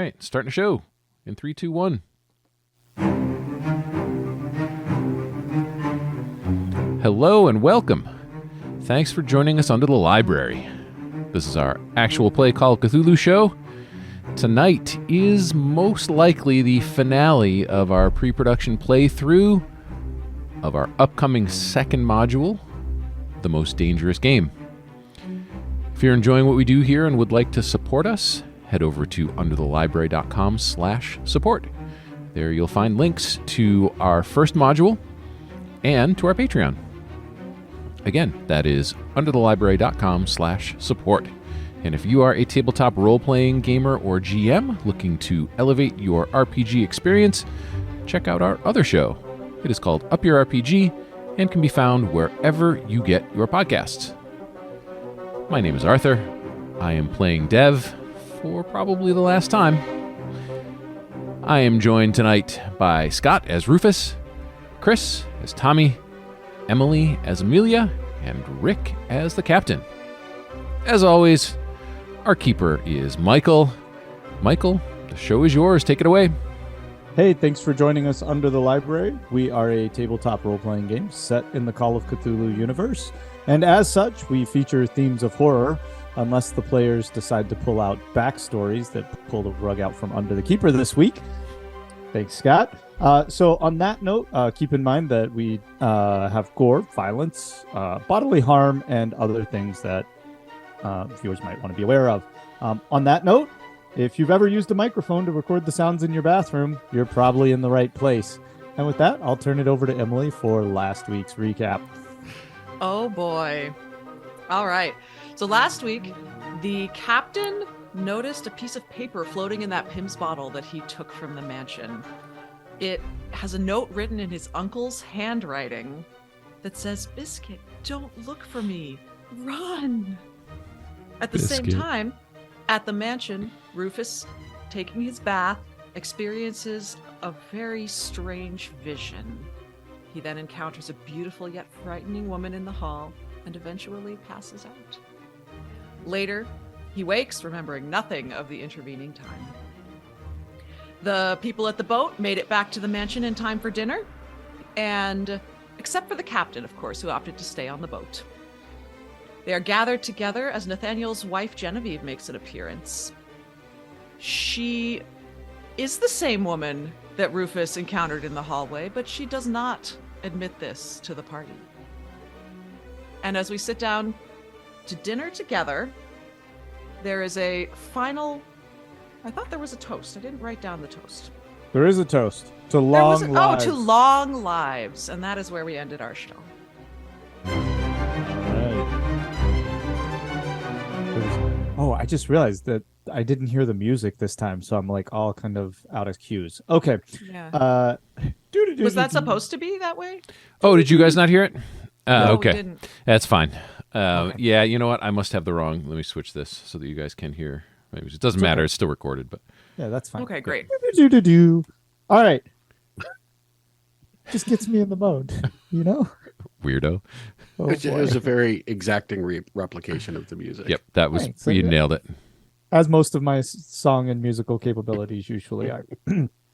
right, starting the show in 3, 2, 1. Hello and welcome. Thanks for joining us under the library. This is our actual play Call of Cthulhu show. Tonight is most likely the finale of our pre-production playthrough of our upcoming second module, The Most Dangerous Game. If you're enjoying what we do here and would like to support us, head over to underthelibrary.com/support. There you'll find links to our first module and to our Patreon. Again, that is underthelibrary.com/support. And if you are a tabletop role-playing gamer or GM looking to elevate your RPG experience, check out our other show. It is called Up Your RPG and can be found wherever you get your podcasts. My name is Arthur. I am playing Dev for probably the last time. I am joined tonight by Scott as Rufus, Chris as Tommy, Emily as Amelia, and Rick as the captain. As always, our keeper is Michael. Michael, the show is yours. Take it away. Hey, thanks for joining us under the library. We are a tabletop role-playing game set in the Call of Cthulhu universe. And as such, we feature themes of horror, unless the players decide to pull out backstories that pull the rug out from under the keeper this week. Thanks, Scott. So on that note, keep in mind that we have gore, violence, bodily harm, and other things that viewers might want to be aware of. On that note, if you've ever used a microphone to record the sounds in your bathroom, you're probably in the right place. And with that, I'll turn it over to Emily for last week's recap. Oh boy. All right. So last week, the captain noticed a piece of paper floating in that Pim's bottle that he took from the mansion. It has a note written in his uncle's handwriting that says, "Biscuit, don't look for me. Run." At the same time, at the mansion, Rufus, taking his bath, experiences a very strange vision. He then encounters a beautiful yet frightening woman in the hall and eventually passes out. Later, he wakes, remembering nothing of the intervening time. The people at the boat made it back to the mansion in time for dinner, and except for the captain, of course, who opted to stay on the boat. They are gathered together as Nathaniel's wife, Genevieve, makes an appearance. She is the same woman that Rufus encountered in the hallway, but she does not admit this to the party. And as we sit down to dinner together, there is a final... I thought there was a toast. I didn't write down the toast. There is a toast to long lives. To long lives. And that is where we ended our show. Oh, I just realized that I didn't hear the music this time, so I'm like all kind of out of cues. Okay. Yeah. Was that supposed to be that way? Oh, did you guys not hear it? No, okay. we didn't. That's fine. Okay. Yeah, you know what? I must have the wrong. Let me switch this so that you guys can hear. Maybe it doesn't matter. It's still recorded, but yeah, that's fine. Okay, great. All right. Just gets me in the mode, you know? Weirdo. Oh, it was a very exacting replication of the music. Yep, that was Thanks. you nailed it. As most of my song and musical capabilities usually are.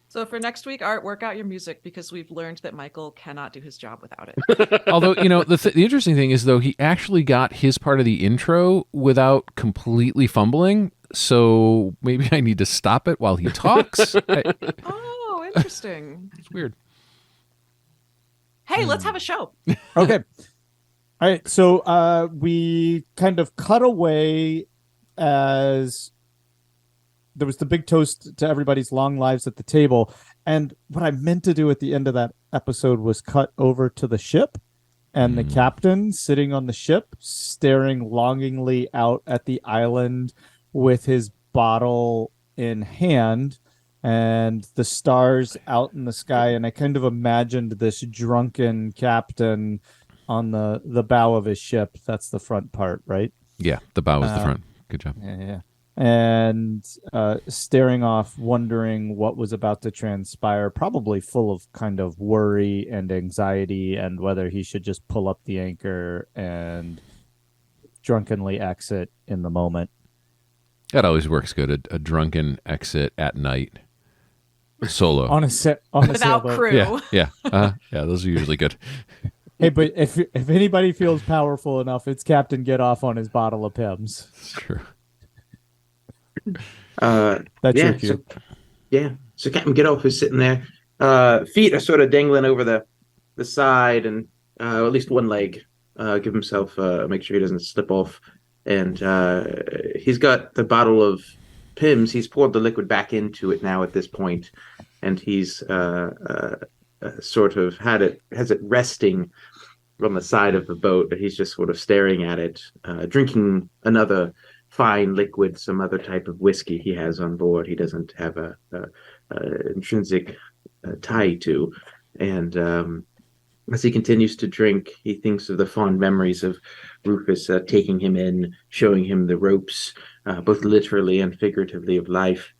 So for next week, Art, work out your music because we've learned that Michael cannot do his job without it. Although, you know, the interesting thing is, though, he actually got his part of the intro without completely fumbling. So maybe I need to stop it while he talks. Oh, interesting. It's weird. Hey, let's have a show. Okay. All right. So we kind of cut away as there was the big toast to everybody's long lives at the table. And what I meant to do at the end of that episode was cut over to the ship and the captain sitting on the ship, staring longingly out at the island with his bottle in hand and the stars out in the sky. And I kind of imagined this drunken captain on the bow of his ship. That's the front part, right? Yeah, the bow is the front. Good job. Yeah. And staring off, wondering what was about to transpire, probably full of kind of worry and anxiety and whether he should just pull up the anchor and drunkenly exit in the moment. That always works good. A drunken exit at night, solo. on a Without sailboat. crew. Yeah. Yeah, those are usually good. Hey, but if anybody feels powerful enough, it's Captain Get Off on his bottle of Pimm's. It's true. That's your Yeah, cue. so Captain Get Off is sitting there. Feet are sort of dangling over the side, and at least one leg. Give himself make sure he doesn't slip off. And he's got the bottle of Pimm's. He's poured the liquid back into it now at this point, and he's sort of has it resting on the side of the boat, but he's just sort of staring at it, drinking another fine liquid, some other type of whiskey he has on board. He doesn't have a intrinsic tie to, and as he continues to drink, he thinks of the fond memories of Rufus taking him in, showing him the ropes, both literally and figuratively, of life,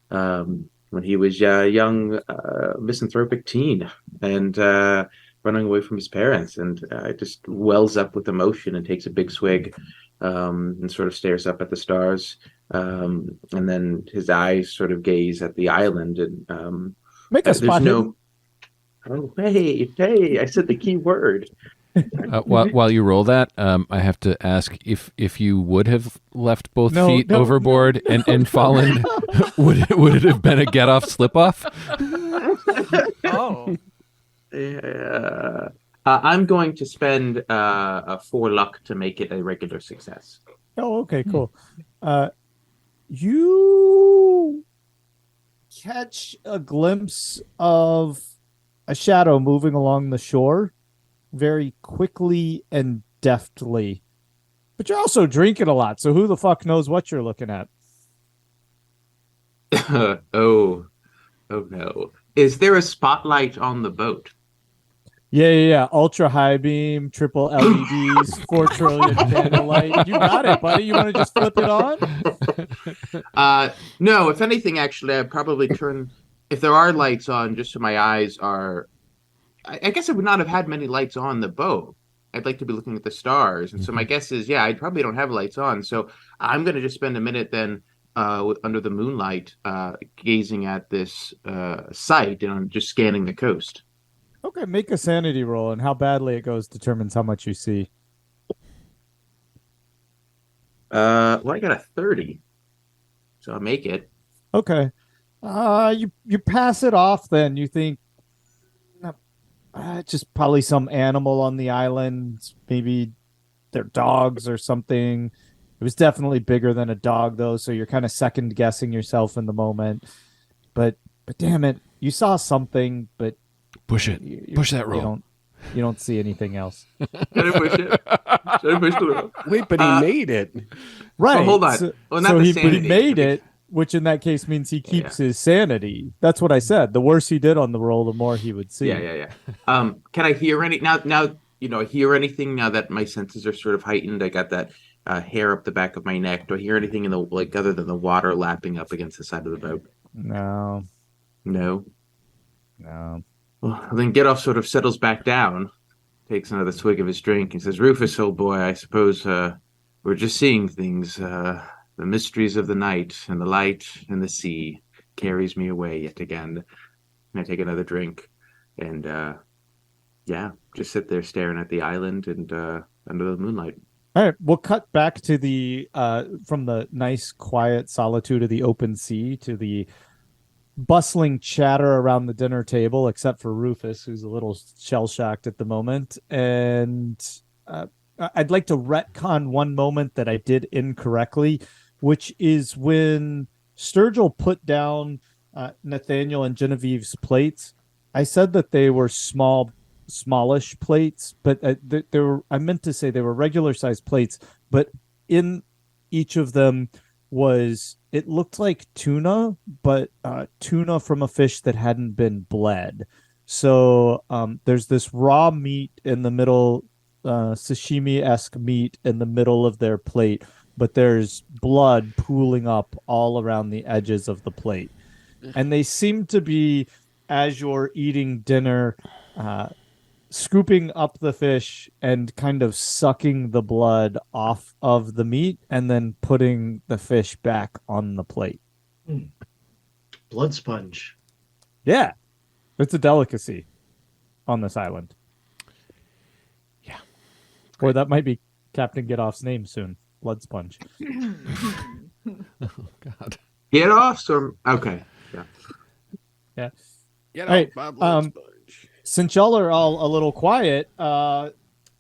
when he was a young misanthropic teen and running away from his parents. And it just wells up with emotion and takes a big swig, and sort of stares up at the stars. And then his eyes sort of gaze at the island. And Make a spot hidden. Oh, hey! I said the key word. While you roll that, I have to ask if you would have left both feet overboard and fallen, would it have been a get off slip off? Oh. I'm going to spend 4 luck to make it a regular success. Oh, okay, cool. You catch a glimpse of a shadow moving along the shore very quickly and deftly. But you're also drinking a lot, so who the fuck knows what you're looking at? Oh no. Is there a spotlight on the boat? Yeah. Ultra high beam, triple LEDs, 4 trillion candlelight. You got it, buddy. You want to just flip it on? No, if anything, actually, I'd probably turn, if there are lights on, just so my eyes are, I guess I would not have had many lights on the boat. I'd like to be looking at the stars. And so my guess is, I probably don't have lights on. So I'm going to just spend a minute then under the moonlight, gazing at this sight, and I'm just scanning the coast. Okay, make a sanity roll, and how badly it goes determines how much you see. Well, I got a 30, so I'll make it. Okay. You pass it off then. You think just probably some animal on the island, maybe their dogs or something. It was definitely bigger than a dog though, so you're kind of second guessing yourself in the moment. But damn it, you saw something, but push it. Push that roll. You don't see anything else. Can I push it? Should I push the Wait, but he made it. Right. Oh, hold on. So, Well, not the sanity. he made it, which in that case means he keeps his sanity. That's what I said. The worse he did on the roll, the more he would see. Yeah. Can I hear hear anything now that my senses are sort of heightened? I got that hair up the back of my neck. Do I hear anything in the other than the water lapping up against the side of the boat? No. Well, then Get Off sort of settles back down, takes another swig of his drink, and says, "Rufus, old boy, I suppose we're just seeing things. The mysteries of the night and the light and the sea carries me away yet again." And I take another drink, and just sit there staring at the island and under the moonlight. All right, we'll cut back to the from the nice, quiet solitude of the open sea to the bustling chatter around the dinner table, except for Rufus, who's a little shell-shocked at the moment. And I'd like to retcon one moment that I did incorrectly, which is when Sturgill put down Nathaniel and Genevieve's plates. I said that they were smallish plates, but I meant to say they were regular sized plates, but in each of them it looked like tuna, but tuna from a fish that hadn't been bled. So there's this raw meat in the middle, sashimi-esque meat in the middle of their plate, but there's blood pooling up all around the edges of the plate. And they seem to be, as you're eating dinner, scooping up the fish and kind of sucking the blood off of the meat and then putting the fish back on the plate. Blood sponge. Yeah. It's a delicacy on this island. Yeah. Or that might be Captain Get-Off's name soon. Blood Sponge. Oh, God. Get off, or okay. Yeah. Yeah. Get All right, off my blood sponge. Since y'all are all a little quiet,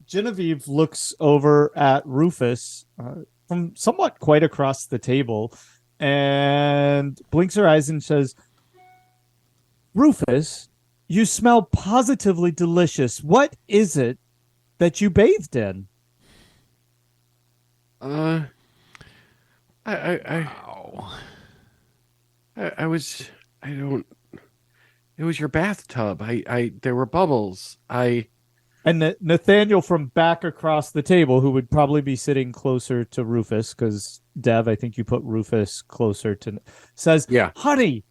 Genevieve looks over at Rufus from somewhat quite across the table and blinks her eyes and says, Rufus, you smell positively delicious. What is it that you bathed in? It was your bathtub. There were bubbles. And Nathaniel from back across the table, who would probably be sitting closer to Rufus, because Dev, I think you put Rufus closer to, says, Yeah. honey,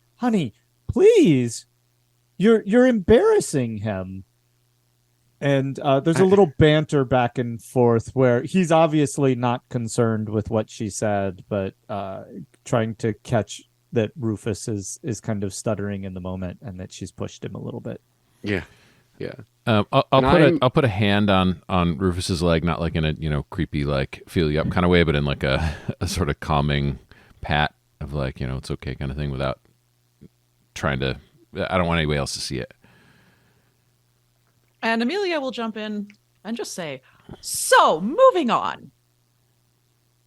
please, you're embarrassing him. And there's a little banter back and forth where he's obviously not concerned with what she said, but trying to catch that Rufus is kind of stuttering in the moment and that she's pushed him a little bit. Yeah. I'll put a hand on Rufus's leg, not like in a creepy like feel you up kind of way, but in like a sort of calming pat of like it's okay kind of thing, without trying to. I don't want anybody else to see it. And Amelia will jump in and just say, so moving on.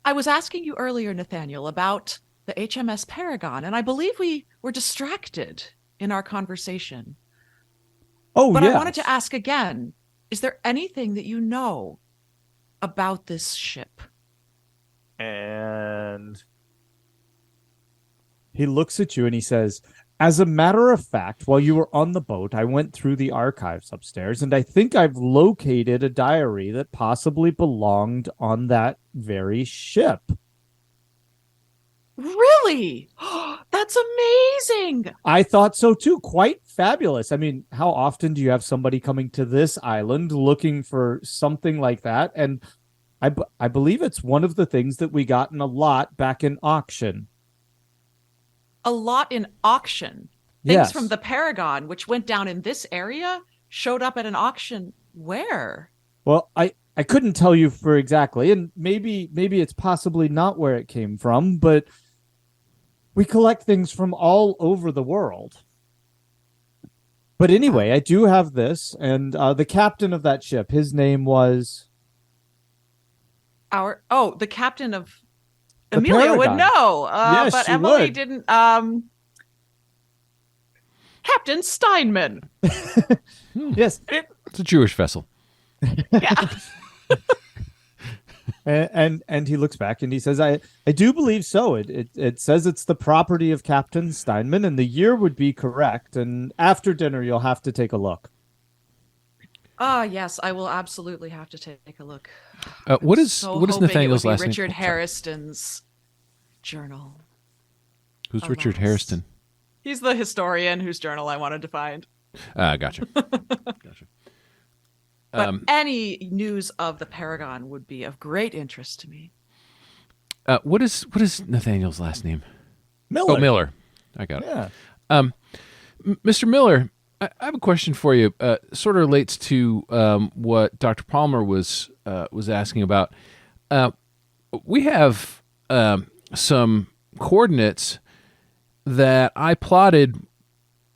I was asking you earlier, Nathaniel, about the HMS Paragon, and I believe we were distracted in our conversation. Oh, But yes. I wanted to ask again, is there anything that you know about this ship? And he looks at you and he says, as a matter of fact, while you were on the boat, I went through the archives upstairs, and I think I've located a diary that possibly belonged on that very ship. Really? That's amazing. I thought so too. Quite fabulous. I mean, how often do you have somebody coming to this island looking for something like that? And I believe it's one of the things that we got in a lot back in auction. A lot in auction. Things Yes. from the Paragon, which went down in this area, showed up at an auction. Where? Well, I couldn't tell you for exactly, and maybe it's possibly not where it came from, but we collect things from all over the world. But anyway, I do have this, and the captain of that ship, his name was The captain of The Amelia would Paragon. know. Yes, but she Emily would. didn't. Captain Steinman. yes, It's a Jewish vessel. Yeah. and he looks back and he says, I do believe so. It says it's the property of Captain Steinman, and the year would be correct. And after dinner, you'll have to take a look. Yes, I will absolutely have to take a look. What is So what is hoping Nathaniel's it would be last name? Richard Oh, sorry. Harriston's journal. Who's Richard Alas. Harriston? He's the historian whose journal I wanted to find. Gotcha. Gotcha. But any news of the Paragon would be of great interest to me. What is Nathaniel's last name? Miller. Oh, Miller. I got it. Yeah. Mr. Miller, I have a question for you. Sort of relates to what Dr. Palmer was asking about. We have some coordinates that I plotted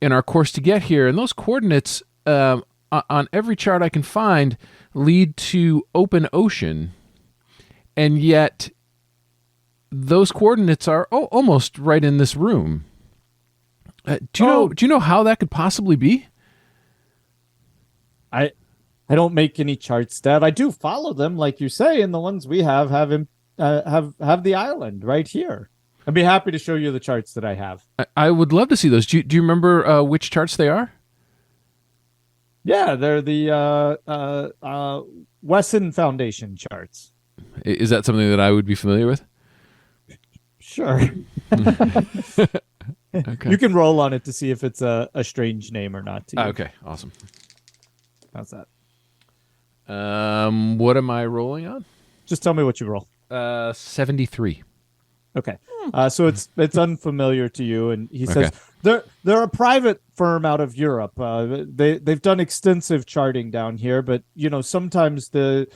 in our course to get here, and those coordinates on every chart I can find lead to open ocean, and yet those coordinates are almost right in this room. Do you know how that could possibly be? I don't make any charts, Dev. I do follow them, like you say, and the ones we have the island right here. I'd be happy to show you the charts that I have. I would love to see those. Do you remember which charts they are? Yeah, they're the Wesson Foundation charts. Is that something that I would be familiar with? Sure. Okay. You can roll on it to see if it's a strange name or not to you. Okay, awesome. How's that? What am I rolling on? Just tell me what you roll. 73. Okay. So it's unfamiliar to you, and he says Okay. they're a private firm out of Europe. They've done extensive charting down here, but sometimes the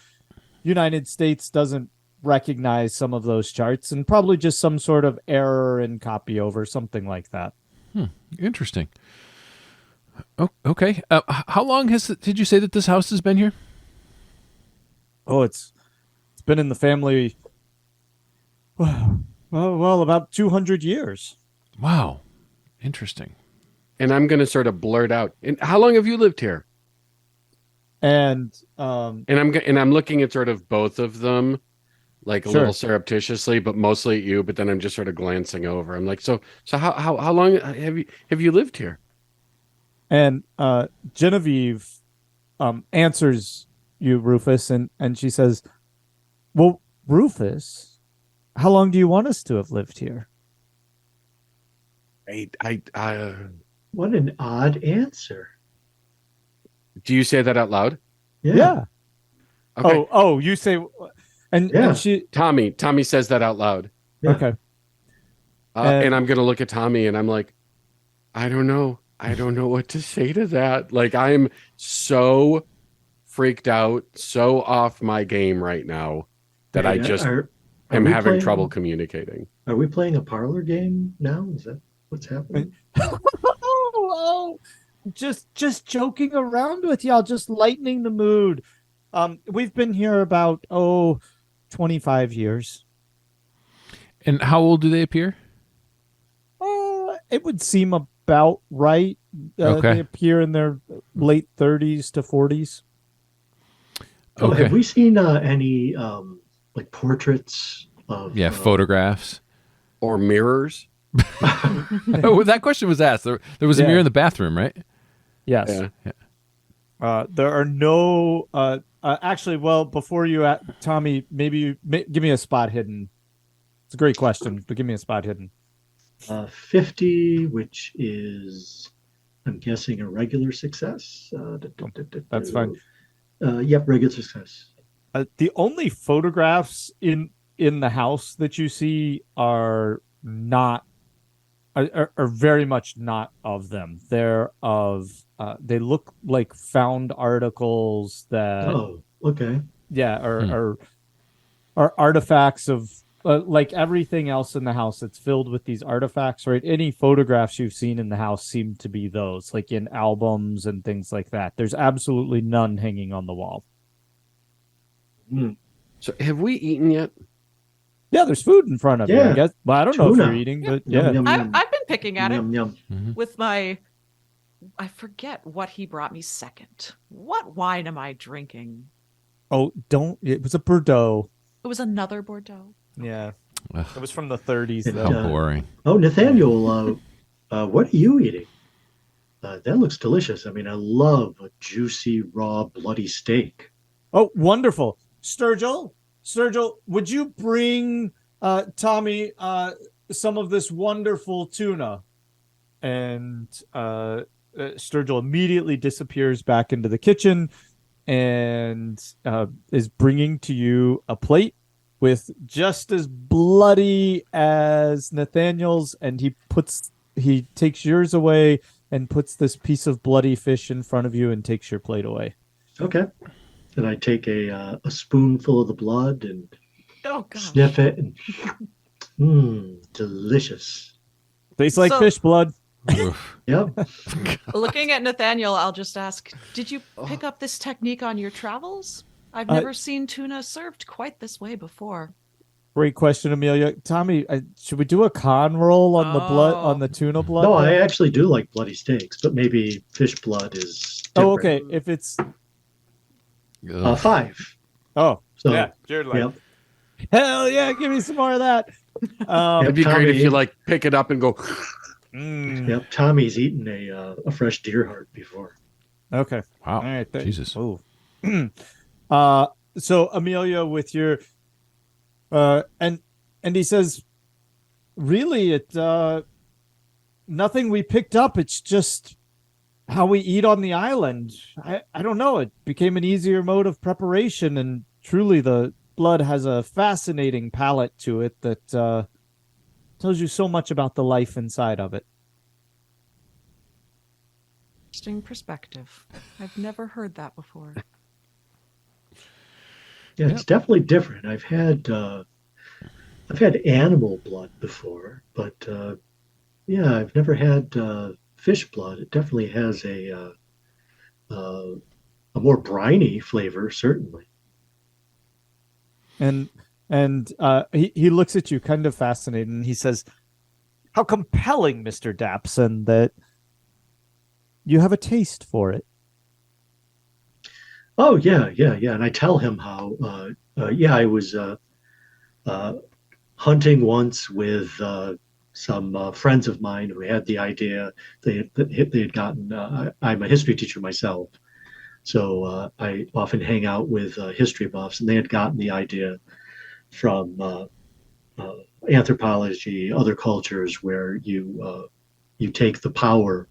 United States doesn't recognize some of those charts, and probably just some sort of error in copy over, something like that. Interesting. Oh, okay. How long did you say that this house has been here? Oh, it's been in the family. Well, about 200 years. Wow. Interesting. And I'm going to sort of blurt out. And how long have you lived here? And I'm looking at sort of both of them, like a Sure. little surreptitiously, but mostly at you. But then I'm just sort of glancing over. I'm like, so how long have you lived here? And Genevieve answers you, Rufus, and she says, "Well, Rufus, how long do you want us to have lived here?" What an odd answer. Do you say that out loud? Yeah. Okay. Oh, you say, and Yeah. she. Tommy says that out loud. Yeah. Okay. And I'm going to look at Tommy and I'm like, I don't know. I don't know what to say to that. Like, I'm so freaked out, so off my game right now that I just am we having playing- trouble communicating. Are we playing a parlor game now? Is that what's happening? Oh, just joking around with y'all, just lightening the mood. We've been here about 25 years. And how old do they appear? It would seem about right. Okay. They appear in their late 30s to 40s. Oh, Okay. have we seen any like portraits of? Yeah, photographs. Or mirrors. Oh, that question was asked. There was a Yeah. mirror in the bathroom, right? Yes. Yeah. There are no. Actually, well, before you, Tommy, maybe give me a spot hidden. It's a great question, but give me a spot hidden. 50, which is, I'm guessing, a regular success. That's fine. Yep, regular success. The only photographs in the house that you see are very much not of them. They're of they look like found articles that Oh, okay. are artifacts of like everything else in the house. It's filled with these artifacts, right? Any photographs you've seen in the house seem to be those, like in albums and things like that. There's absolutely none hanging on the wall. So have we eaten yet? Yeah, there's food in front of you. Yeah. I guess. Well, I don't know if Tuna. you're eating, but Yum, yeah. yum, yum. I've been picking at it Yum, yum. with my. I forget what he brought me second. What wine am I drinking? Oh, don't. It was a Bordeaux. It was another Bordeaux. Yeah. Ugh. It was from the 30s, It, though. How boring. Oh, Nathaniel, what are you eating? That looks delicious. I mean, I love a juicy, raw, bloody steak. Oh, wonderful. Sturgill, would you bring Tommy some of this wonderful tuna? And Sturgill immediately disappears back into the kitchen and is bringing to you a plate with just as bloody as Nathaniel's, and he takes yours away and puts this piece of bloody fish in front of you and takes your plate away. Okay. And I take a spoonful of the blood and Oh god. sniff it, and delicious. Tastes like So- fish blood. Oof. Yep. Looking at Nathaniel, I'll just ask, did you pick up this technique on your travels? I've never seen tuna served quite this way before. Great question, Amelia. Tommy, should we do a con roll on the blood, Oh. on the tuna blood? No, I actually do like bloody steaks, but maybe fish blood is Oh, different. okay. If it's 5. oh, So, yeah, Jared, like, yep. hell yeah, give me some more of that. It'd be great if you like pick it up and go. Yep. Tommy's eaten a fresh deer heart before. Okay. Wow. All right. Jesus. Oh. So Amelia, with your and he says, really, it nothing we picked up. It's just how we eat on the island. I don't know. It became an easier mode of preparation, and truly the blood has a fascinating palate to it that tells you so much about the life inside of it. Interesting perspective. I've never heard that before. Yeah, it's definitely different. I've had animal blood before, but yeah, I've never had fish blood. It definitely has a more briny flavor, certainly. And he looks at you kind of fascinated, and he says, "How compelling, Mr. Dapson, that you have a taste for it." Oh yeah, yeah, yeah. And I tell him how yeah, I was hunting once with some friends of mine who had the idea. They had gotten. I'm a history teacher myself, so I often hang out with history buffs, and they had gotten the idea from anthropology, other cultures, where you take the power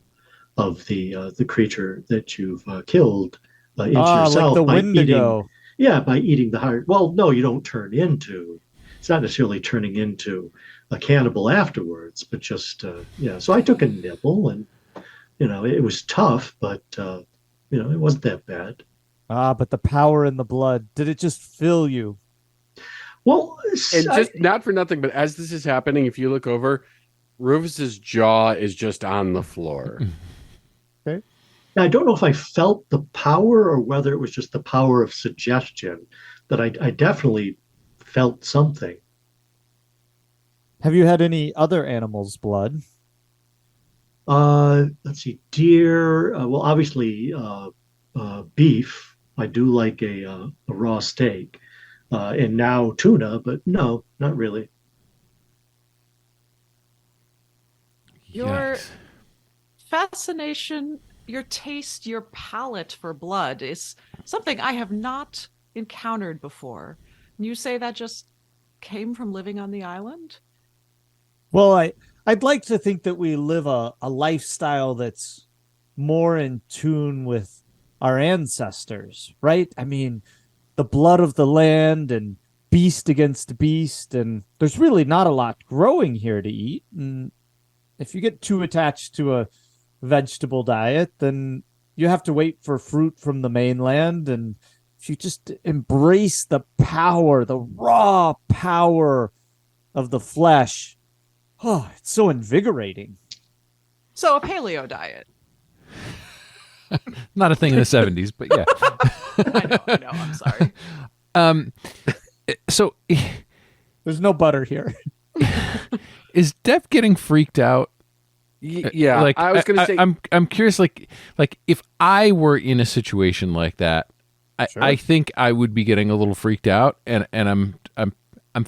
of the creature that you've killed into yourself like the by Wendigo. by eating the heart. Well, no, you don't turn into. It's not necessarily turning into a cannibal afterwards, but just yeah. So I took a nibble, and it was tough, but it wasn't that bad. But the power in the blood, did it just fill you? Well, And just not for nothing, but as this is happening, if you look over, Rufus's jaw is just on the floor. I don't know if I felt the power or whether it was just the power of suggestion, but I definitely felt something. Have you had any other animals' blood? Let's see, deer. Well, obviously, beef. I do like a raw steak, and now tuna, but no, not really. Your Yikes. fascination, your taste, your palate for blood is something I have not encountered before. You say that just came from living on the island? Well, I'd like to think that we live a lifestyle that's more in tune with our ancestors, right? I mean, the blood of the land and beast against beast, and there's really not a lot growing here to eat. And if you get too attached to a vegetable diet, then you have to wait for fruit from the mainland. And if you just embrace the power, the raw power of the flesh, oh, it's so invigorating. So a paleo diet. Not a thing in the 70s, but yeah. I know, I'm sorry. So There's no butter here. is Dev getting freaked out? Yeah, Like I was going to say. I'm curious, like if I were in a situation like that, Sure. I think I would be getting a little freaked out, and I'm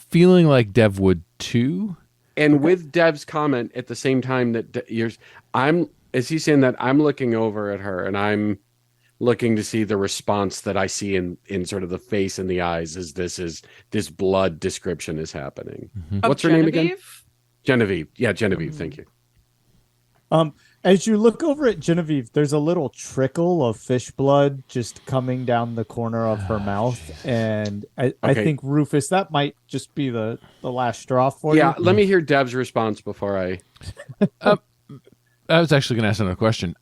feeling like Dev would too. And with Dev's comment at the same time that as he's saying that, I'm looking over at her and I'm looking to see the response that I see in sort of the face and the eyes as this blood description is happening. Mm-hmm. What's her name again? Genevieve? Genevieve. Yeah, Genevieve. Thank you. As you look over at Genevieve, there's a little trickle of fish blood just coming down the corner of her mouth. And I Okay. think, Rufus, that might just be the last straw for you. Yeah, let me hear Dev's response before I. I was actually going to ask another question.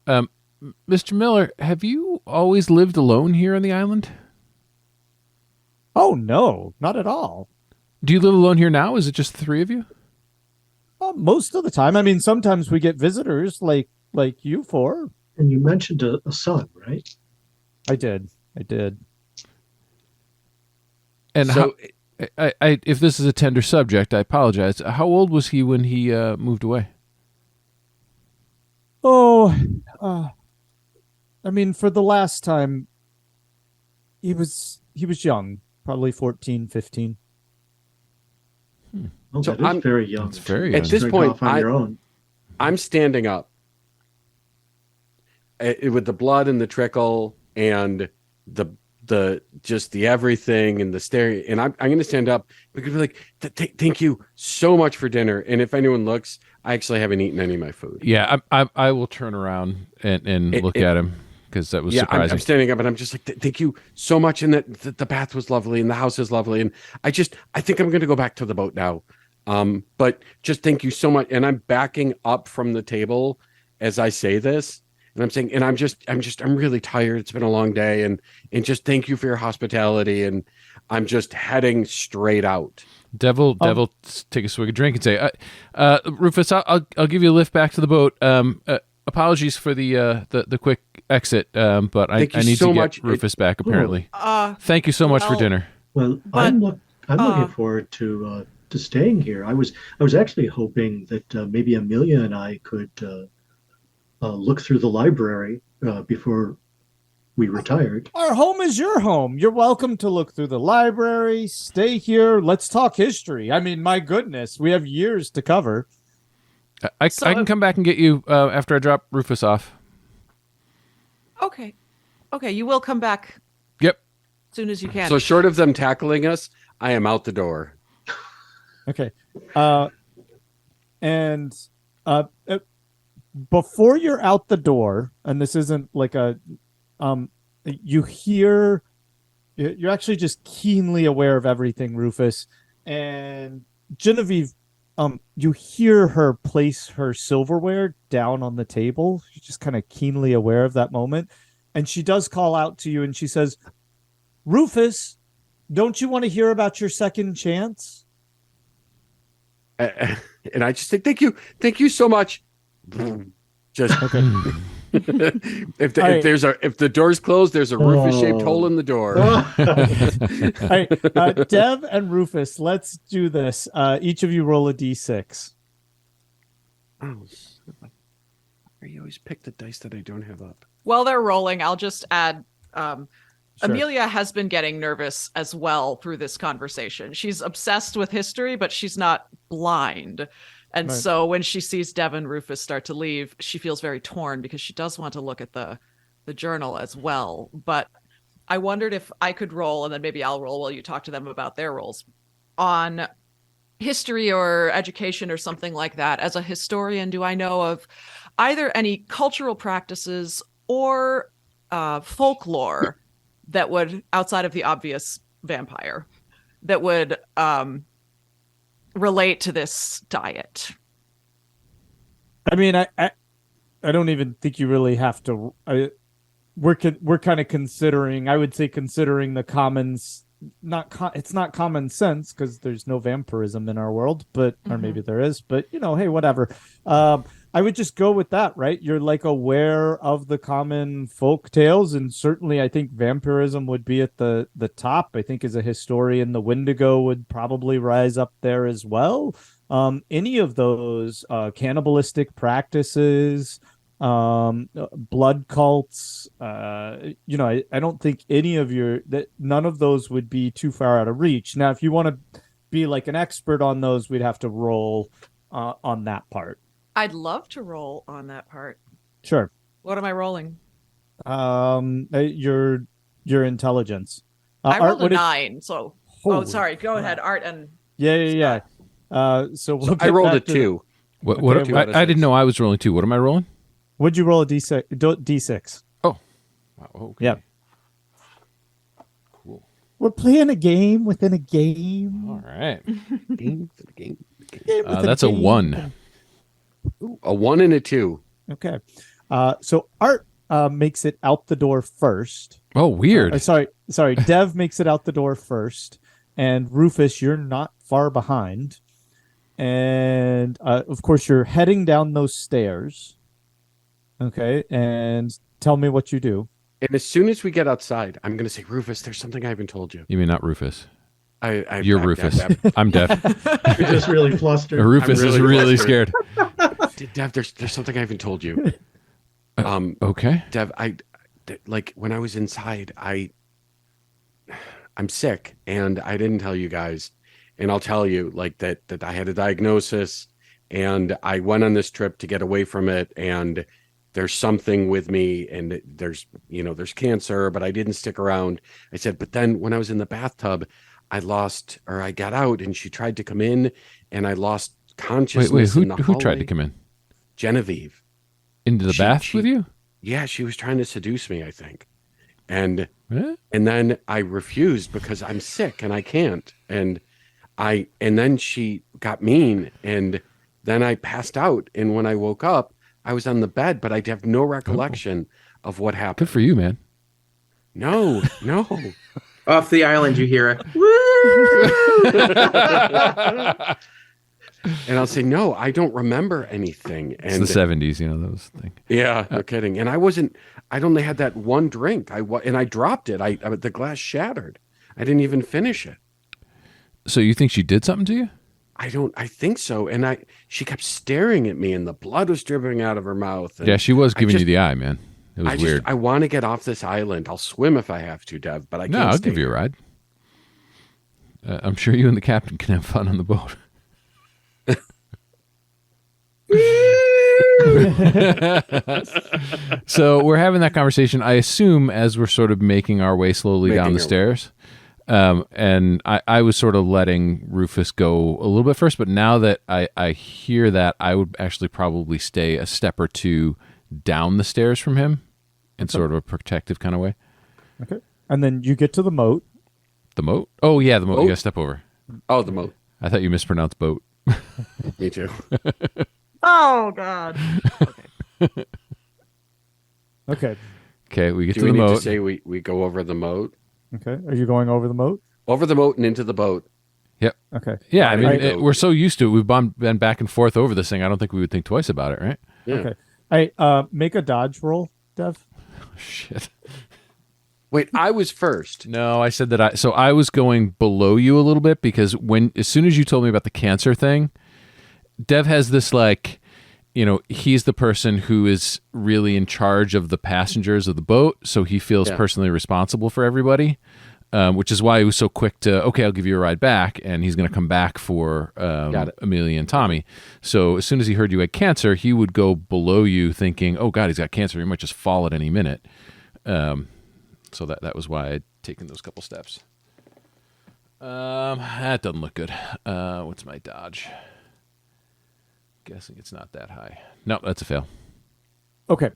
Mr. Miller, have you always lived alone here on the island? Oh, no, not at all. Do you live alone here now? Is it just the three of you? Most of the time. I mean, sometimes we get visitors like you four. And you mentioned a son, right? I did. And So I if this is a tender subject, I apologize. How old was he when he moved away? Oh, I mean, for the last time, he was young, probably 14, 15. Oh, So that is I'm- very young. That's very At young. this Drink point, off on your own. I'm standing up with the blood and the trickle and the just the everything and the staring. And I'm going to stand up because be like, thank you so much for dinner. And if anyone looks, I actually haven't eaten any of my food. Yeah, I will turn around and look at him because that was surprising. I'm standing up and I'm just like, thank you so much. And that the bath was lovely and the house is lovely. And I think I'm going to go back to the boat now. But just thank you so much. And I'm backing up from the table as I say this. And I'm saying, and I'm really tired. It's been a long day. And just thank you for your hospitality. And I'm just heading straight out. Devil, take a swig of drink and say, Rufus, I'll give you a lift back to the boat. Apologies for the quick exit, but I need to get Rufus back, apparently. Thank you so much for dinner. Well, I'm looking forward to staying here. I was actually hoping that maybe Amelia and I could look through the library before we retired. Our home is your home. You're welcome to look through the library, stay here. Let's talk history. I mean, my goodness, we have years to cover. I can come back and get you after I drop Rufus off. Okay, you will come back. Yep. As soon as you can. So short of them tackling us, I am out the door. Okay. And before you're out the door, and this isn't like you're actually just keenly aware of everything, Rufus. And Genevieve, you hear her place her silverware down on the table. She's just kind of keenly aware of that moment. And she does call out to you and she says, Rufus, don't you want to hear about your second chance? And I just say, thank you so much. Just okay. If the door's closed, there's a Rufus-shaped hole in the door. All right, Dev and Rufus, let's do this. Each of you roll a d6. Oh, you always pick the dice that I don't have up. While they're rolling, I'll just add. Sure. Amelia has been getting nervous as well through this conversation. She's obsessed with history, but she's not blind. And so when she sees Dev and Rufus start to leave, she feels very torn because she does want to look at the journal as well. But I wondered if I could roll, and then maybe I'll roll while you talk to them about their roles, on history or education or something like that. As a historian, do I know of either any cultural practices or folklore that would, outside of the obvious vampire, that would relate to this diet? I mean, I don't even think you really have to. We're kind of considering. I would say considering the commons. It's not common sense because there's no vampirism in our world, but or maybe there is. But hey, whatever. I would just go with that, right? You're like aware of the common folk tales, and certainly I think vampirism would be at the top. I think as a historian, the Wendigo would probably rise up there as well. Any of those cannibalistic practices, blood cults, I don't think none of those would be too far out of reach. Now, if you want to be like an expert on those, we'd have to roll on that part. I'd love to roll on that part. Sure. What am I rolling? Your intelligence. I rolled a 9. So, sorry. Go ahead, Art and. Yeah. So I rolled a 2. What? I didn't know I was rolling 2. What am I rolling? Would you roll a D6? D6. Oh. Wow, okay. Yeah. Cool. We're playing a game within a game. All right. Game within a game. That's a 1. Ooh, a 1 and a 2. Okay. So Art makes it out the door first. Oh, weird. Sorry. Dev makes it out the door first. And Rufus, you're not far behind. And of course, you're heading down those stairs. Okay. And tell me what you do. And as soon as we get outside, I'm going to say, Rufus, there's something I haven't told you. You mean not Rufus? You're Rufus. I'm Dev. You're just really flustered. Rufus is really scared. Dev, there's something I haven't told you. Okay. Dev, like when I was inside, I'm sick and I didn't tell you guys. And I'll tell you like that I had a diagnosis and I went on this trip to get away from it. And there's something with me, and there's cancer, but I didn't stick around. I said, but then when I was in the bathtub, I got out, and she tried to come in, and I lost consciousness. Wait, in the who tried hallway. to come in? Genevieve. Into the bath with you? Yeah, she was trying to seduce me, I think. And Eh? and then I refused because I'm sick and I can't. And then she got mean, and then I passed out. And when I woke up, I was on the bed, but I have no recollection of what happened. Good for you, man. No. Off the island, you hear a woo. And I'll say, no, I don't remember anything. And It's the 70s, those things. yeah, no kidding. And I'd only had that one drink. And I dropped it. The glass shattered. I didn't even finish it. So you think she did something to you? I think so. And she kept staring at me, and the blood was dripping out of her mouth. And Yeah, she was giving you the eye, man. It was weird. I want to get off this island. I'll swim if I have to, Dev, but I can't. No, I'll stay give you a here. ride. I'm sure you and the captain can have fun on the boat. So we're having that conversation, I assume, as we're sort of making our way slowly down the stairs. And I was sort of letting Rufus go a little bit first, but now that I hear that, I would actually probably stay a step or two down the stairs from him in sort of a protective kind of way. Okay. And then you get to the moat. The moat? Oh, yeah, the moat. Moat? You got to step over. Oh, the moat. I thought you mispronounced boat. Me too. Oh God. Okay. Okay, we get Do to we the need moat. to say we go over the moat? Okay. Are you going over the moat? Over the moat and into the boat. Yep. Okay. Yeah, I mean, Right. we're so used to it. We've been back and forth over this thing. I don't think we would think twice about it, right? Yeah. Okay. Make a dodge roll, Dev. Shit. Wait, I was first. No, I said that I was going below you a little bit because as soon as you told me about the cancer thing, Dev has this he's the person who is really in charge of the passengers of the boat, so he feels personally responsible for everybody, which is why he was so quick to, okay, I'll give you a ride back, and he's going to come back for Amelia and Tommy. So as soon as he heard you had cancer, he would go below you thinking, oh God, he's got cancer. He might just fall at any minute. So that was why I'd taken those couple steps. That doesn't look good. What's my dodge? Guessing it's not that high. No, that's a fail. Okay.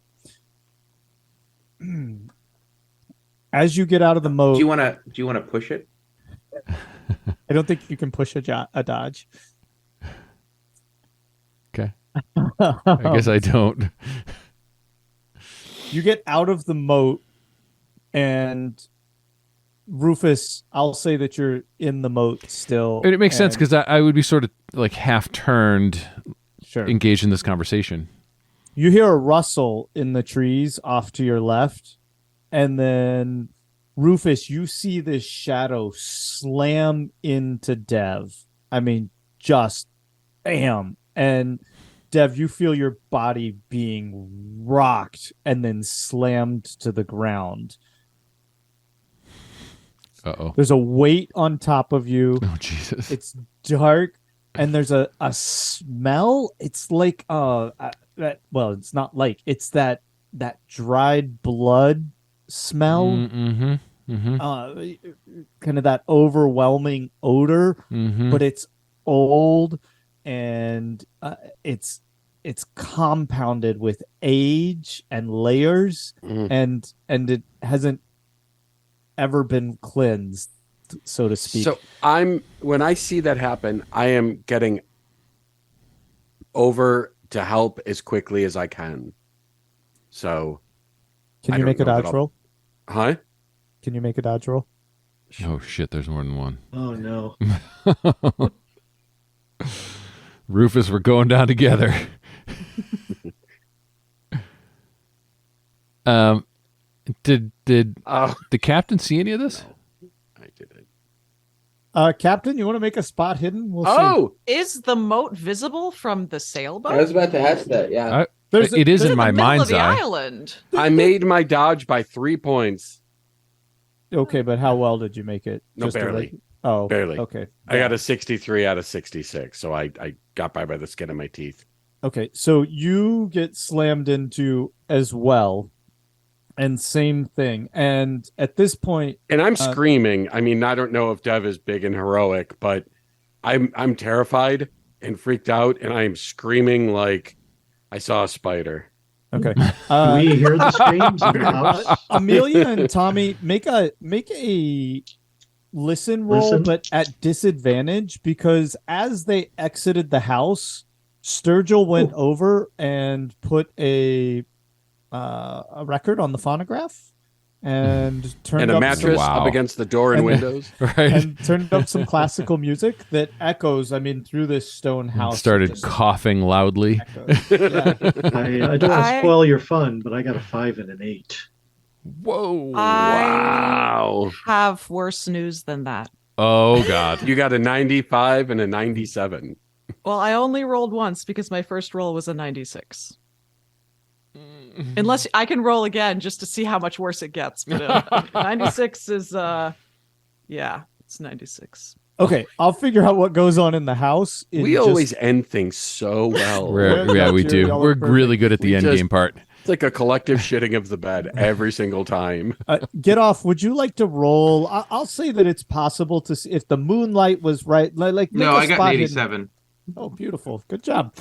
As you get out of the moat, Do you want to push it? I don't think you can push a dodge. Okay. I guess I don't. You get out of the moat, and Rufus, I'll say that you're in the moat still. It makes sense because I would be sort of like half turned, sure. engaged in this conversation. You hear a rustle in the trees off to your left, and then Rufus, you see this shadow slam into Dev. I mean, just bam. And Dev, you feel your body being rocked and then slammed to the ground. Uh-oh. There's a weight on top of you. Oh, Jesus. It's dark, and there's a smell. It's like it's not like, it's that dried blood smell. Mm-hmm. Mm-hmm. Kind of that overwhelming odor, Mm-hmm. but it's old, and it's compounded with age and layers, Mhm. and it hasn't ever been cleansed, so to speak. So when I see that happen, I am getting over to help as quickly as I can. So Can I you don't make a know that dodge I'll- roll? Huh? Can you make a dodge roll? Oh, shit. There's more than one. Oh no. Rufus, we're going down together. Did Oh, the captain see any of this? I did it. Captain, you want to make a spot hidden? We'll see. Oh, Is the moat visible from the sailboat? I was about to ask that. Yeah. It is in in my the middle of mind's the eye. island. I made my dodge by 3 points. Okay, but how well did you make it? No, Just a barely. reg- Oh, Barely. Okay. I got a 63 out of 66, so I got by the skin of my teeth. Okay, so you get slammed into as well, and same thing. And at this point, And I'm screaming. I mean, I don't know if Dev is big and heroic, but I'm terrified and freaked out, and I'm screaming like I saw a spider. okay. Do we hear the screams in the house? Amelia and Tommy, make a listen roll, Listen? but at disadvantage, because as they exited the house, Sturgill went over and put a record on the phonograph and turned And a up mattress Wow. up against the door and windows. Right. and turned up some classical music that echoes. I mean, through this stone house. Started Just coughing loudly. echoes. Yeah. I don't want to spoil your fun, but I got a 5 and an 8. Whoa. Wow. Have worse news than that. Oh, God. You got a 95 and a 97. Well, I only rolled once because my first roll was a 96. Unless I can roll again just to see how much worse it gets. But 96 is, yeah, it's 96. Okay, I'll figure out what goes on in the house. We always end things so well. Yeah, We do. y'all We're are perfect. really good at the We end just- game part. It's like a collective shitting of the bed every single time. Get off. Would you like to roll? I'll say that it's possible to see if the moonlight was right. Like make No, a I got spot an hidden. 87. Oh, beautiful. Good job.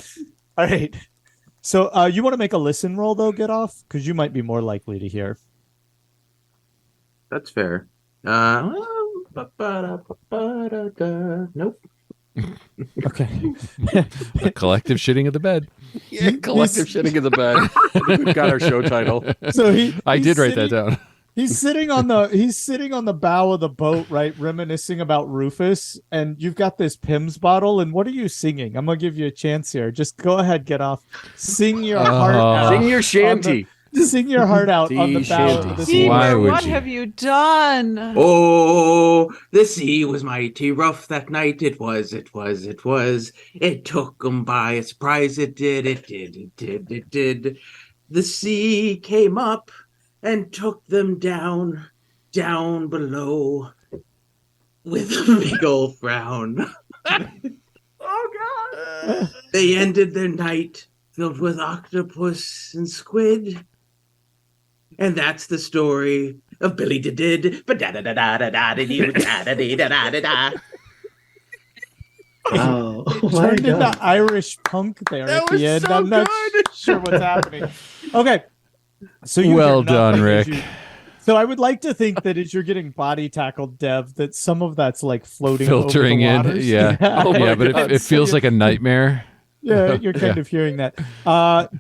All right. So you want to make a listen roll, though, Get off? Because you might be more likely to hear. That's fair. Nope. Okay. The collective shitting of the bed. Yeah, collective shitting of the bed. I think we've got our show title. So I he's did write sitting- that down. He's sitting on the bow of the boat, right, reminiscing about Rufus, and you've got this Pimm's bottle. And what are you singing? I'm gonna give you a chance here. Just go ahead, Get off. Sing your heart out. Sing your shanty. Sing your heart out on the Sea bow shanty. of the Sea- Why Beaver, would what you? have you done? Oh, the sea was mighty rough that night. It was. It took 'em by surprise. It did. The sea came up and took them down below with a big old frown. Oh, God. They ended their night filled with octopus and squid. And that's the story of Billy Did. Wow. Oh, my Turned into God. Irish punk there That at the was end. so I'm not good. sure what's happening. Okay. So you Well hear nothing done, as Rick. you- So I would like to think that as you're getting body tackled, Dev, that some of that's like floating Filtering over in. the waters. Yeah. Oh my Yeah, but God. it feels like a nightmare. Yeah, you're kind of hearing that.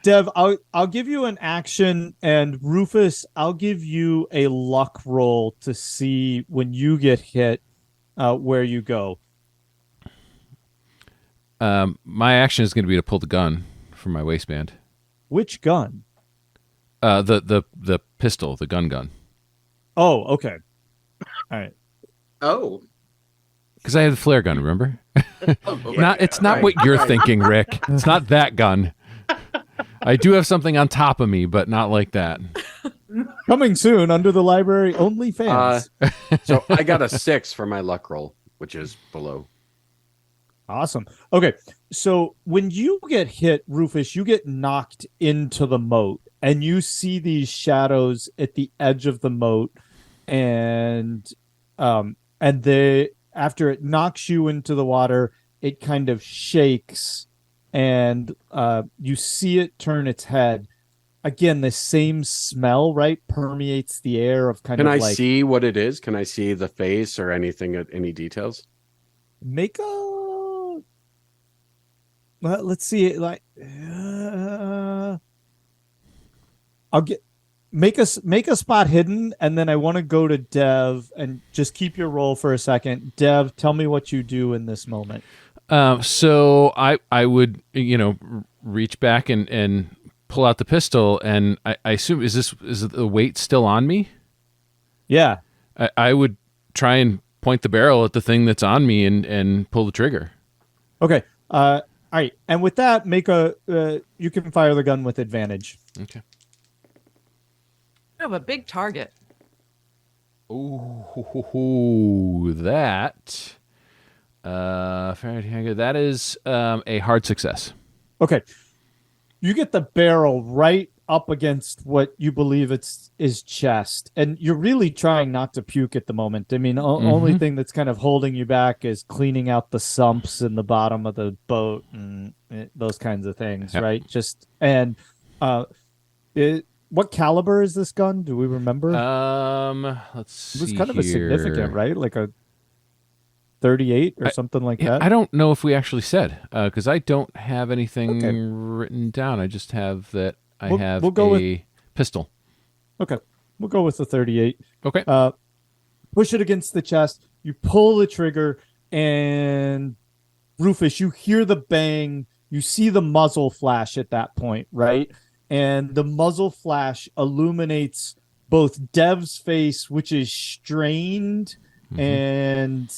Dev, I'll give you an action, and Rufus, I'll give you a luck roll to see when you get hit where you go. My action is going to be to pull the gun from my waistband. Which gun? The pistol, the gun. Oh, okay. All right. Oh. Because I have the flare gun, remember? It's not Right, what you're right. thinking, Rick. It's not that gun. I do have something on top of me, but not like that. Coming soon under the library only fans. So I got a 6 for my luck roll, which is below. Awesome. Okay. So when you get hit, Rufus, you get knocked into the moat, and you see these shadows at the edge of the moat, and they, after it knocks you into the water, it kind of shakes, and you see it turn its head. Again, the same smell, right, permeates the air of kind Can of I like see what it is? Can I see the face or anything, any details? make a. Well, let's see it. Like, I'll make a spot hidden, and then I want to go to Dev and just keep your roll for a second. Dev, tell me what you do in this moment. So I would reach back and pull out the pistol, and I assume is the weight still on me? Yeah. I would try and point the barrel at the thing that's on me and pull the trigger. Okay. All right. And with that, you can fire the gun with advantage. Okay. You have a big target. Ooh, that. That is a hard success. Okay. you get the barrel right up against what you believe is chest, and you're really trying not to puke at the moment. I mean, only thing that's kind of holding you back is cleaning out the sumps in the bottom of the boat and those kinds of things, right? Just and what caliber is this gun? Do we remember? Let's see. It was kind of here. a significant, right? Like a 38 or something like that. I don't know if we actually said, because I don't have anything written down. I just have that I have a pistol. Okay. We'll go with the 38. Okay. Push it against the chest. You pull the trigger, and Rufus, you hear the bang. You see the muzzle flash at that point, right? And the muzzle flash illuminates both Dev's face, which is strained and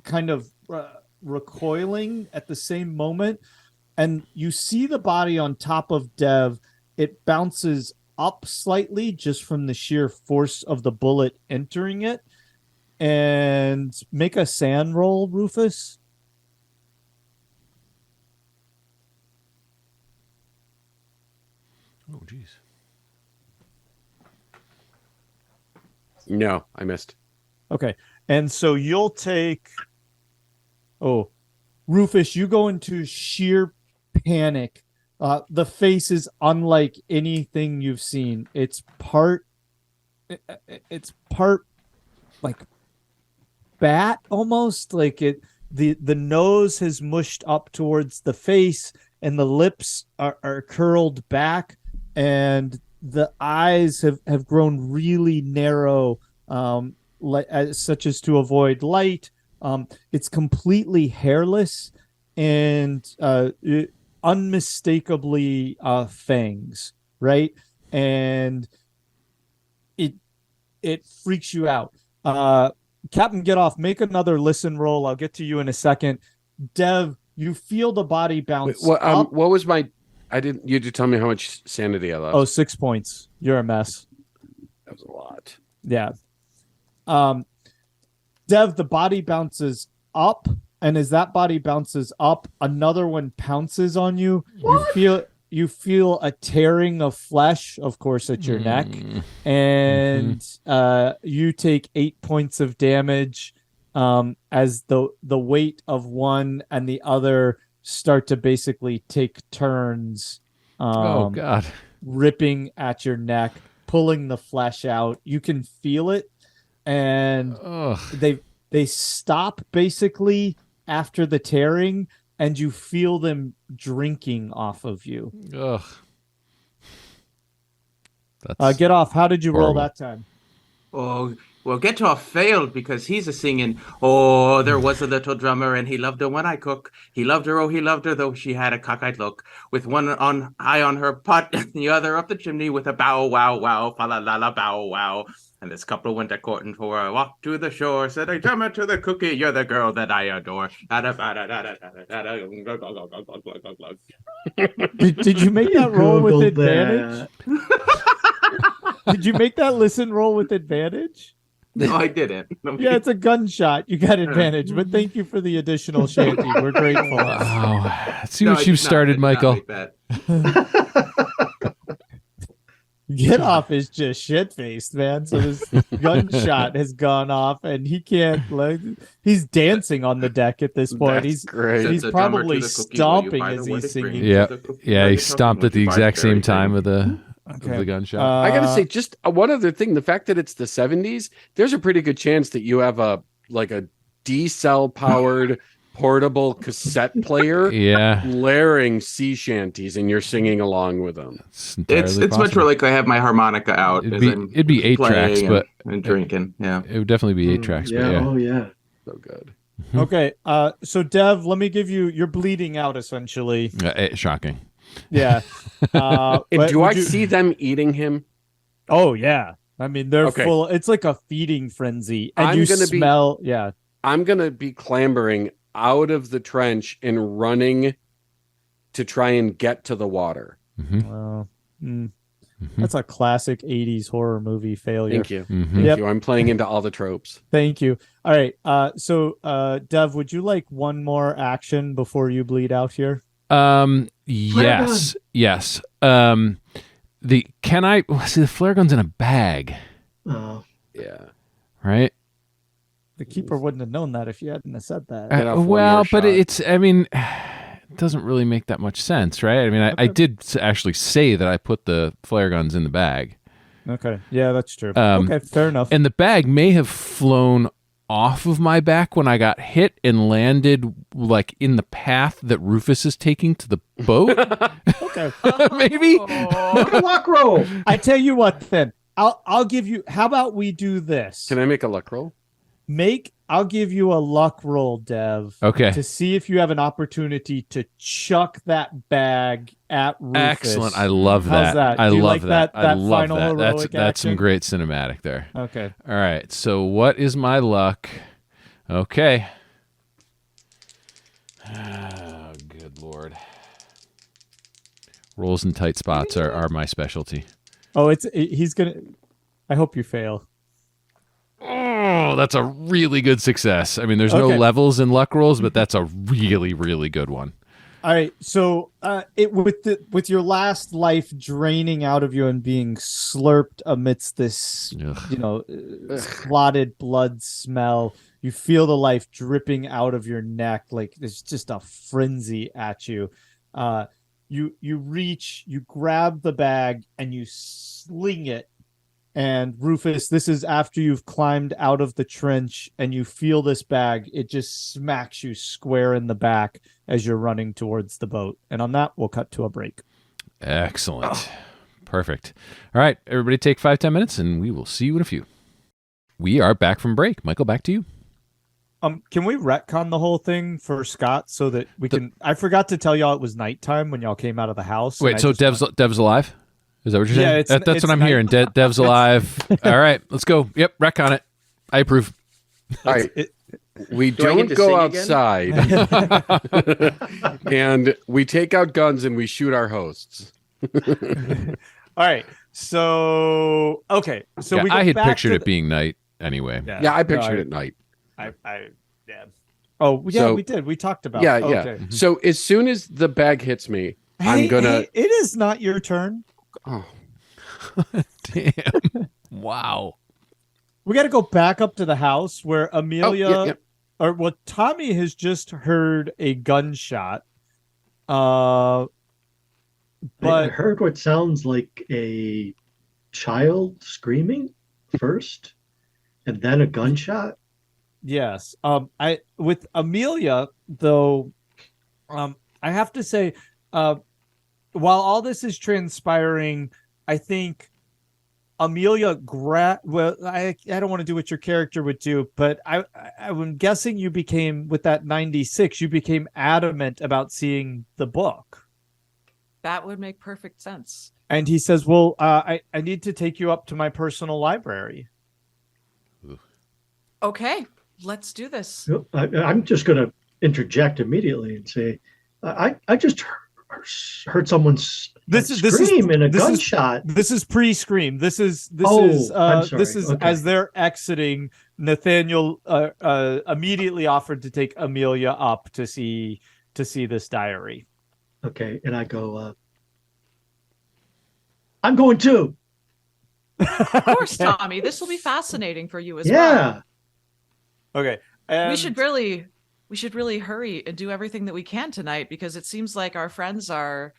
kind of recoiling at the same moment. And you see the body on top of Dev. It bounces up slightly just from the sheer force of the bullet entering it. And make a sand roll, Rufus. Oh, geez. No, I missed. Okay. And so you'll take... Oh, Rufus, you go into sheer panic. The face is unlike anything you've seen. It's part like bat almost, like it. The nose has mushed up towards the face, and the lips are curled back, and the eyes have grown really narrow, such as to avoid light. It's completely hairless and unmistakably fangs, right? And it freaks you out. Captain Get Off, make another listen roll. I'll get to you in a second. Dev, you feel the body bounce. Wait, what was my? I didn't. You did tell me how much sanity I lost. Oh, 6 points. You're a mess. That was a lot. Yeah. Dev, the body bounces up, and as that body bounces up, another one pounces on you. What? You feel a tearing of flesh, of course, at your neck, and you take 8 points of damage as the weight of one and the other start to basically take turns. Oh God! Ripping at your neck, pulling the flesh out. You can feel it, and they stop basically after the tearing, and you feel them drinking off of you. Ugh. Get Off. How did you roll that time? Oh, well, Get Off failed because he's a singing. Oh, there was a little drummer, and he loved her when I cook. He loved her, oh, he loved her, though she had a cockeyed look. With one eye on her butt, and the other up the chimney with a bow, wow, wow, fa la la la, bow, wow. And this couple went a courting for a walk to the shore. Said, I drummer to the cookie, you're the girl that I adore. Did you make that roll with advantage? Did you make that listen roll with advantage? No, I didn't. Yeah, it's a gunshot. You got advantage, but thank you for the additional shanty. We're grateful. Wow. See what you've started, Michael. Get Off is just shit-faced, man. So this gunshot has gone off, and he can't. He's dancing on the deck at this point. That's great. He's probably stomping as he's singing. Yeah. He stomped at the exact same time of the gunshot. I gotta say, just one other thing: the fact that it's the 70s, there's a pretty good chance that you have a D-cell powered portable cassette player, blaring sea shanties, and you're singing along with them. It's much more like I have my harmonica out. It'd be 8 tracks, and drinking. Yeah, it would definitely be 8 tracks. Yeah. But yeah. Oh yeah. So good. Okay, so Dev, let me give you. You're bleeding out essentially. Shocking. Yeah. Do I see them eating him? Oh yeah. I mean, they're full. It's like a feeding frenzy, and I'm gonna be clambering out of the trench and running to try and get to the water. That's a classic 80s horror movie failure. Thank you. Thank you. I'm playing into all the tropes. Thank you. All right. So Dev, would you like one more action before you bleed out here? Yes, yes. The flare gun's in a bag, Yeah. right? The keeper wouldn't have known that if you hadn't have said that. Get off one Well, more but shot. it doesn't really make that much sense, right? I mean, I did actually say that I put the flare guns in the bag. Okay. Yeah, that's true. Okay, fair enough. And the bag may have flown off of my back when I got hit and landed like in the path that Rufus is taking to the boat. Okay. Maybe. Luck roll. I tell you what, then I'll give you. How about we do this? Can I make a luck roll? I'll give you a luck roll, Dev. Okay. To see if you have an opportunity to chuck that bag at Rufus. Excellent. I love How's that. that? I Do you love like that I love final that. heroic That's some action? great cinematic there. Okay. All right. So what is my luck? Okay. Oh, good Lord. Rolls in tight spots are my specialty. Oh, he's gonna. I hope you fail. Oh, that's a really good success. I mean, there's no Okay. levels in luck rolls, but that's a really, really good one. All right, so with your last life draining out of you and being slurped amidst this, Ugh. clotted blood smell, you feel the life dripping out of your neck like there's just a frenzy at you. You grab the bag and you sling it. And Rufus, this is after you've climbed out of the trench and you feel this bag. It just smacks you square in the back as you're running towards the boat. And on that, we'll cut to a break. Excellent. Perfect. All right, everybody take 5-10 minutes and we will see you in a few. We are back from break. Michael, back to you. Can we retcon the whole thing for Scott so that we can... I forgot to tell y'all it was nighttime when y'all came out of the house. Wait, so Dev's alive? Is that what you're saying? Yeah, That's it's what I'm hearing. Dev's alive. All right, let's go. Yep, retcon it. I approve. All right. We Do I get don't to go sing again? outside. And we take out guns and we shoot our hosts. All right. So, okay. So Yeah, we go I had back pictured to it being night anyway. Yeah, I pictured it night. Yeah. Oh, yeah, So- we did. We talked about Yeah, it. yeah. Okay. So as soon as the bag hits me, I'm gonna. Hey, it is not your turn. Oh, Damn. Wow. We got to go back up to the house where Amelia, yeah. Tommy has just heard a gunshot. But I heard what sounds like a child screaming first, and then a gunshot. yes, with Amelia though, I have to say, while all this is transpiring, I think Amelia I don't want to do what your character would do, but I'm guessing you became, with that 96, you became adamant about seeing the book. That would make perfect sense. And he says, well, I need to take you up to my personal library. Okay, let's do this. I'm just going to interject immediately and say, I just heard someone scream in a gunshot. This is pre-scream. This is I'm sorry. Okay. as they're exiting. Nathaniel immediately offered to take Amelia up to see this diary. Okay, and I go, I'm going too. Of course, Tommy. This will be fascinating for you as well. Yeah. Okay, We should really hurry and do everything that we can tonight, because it seems like our friends are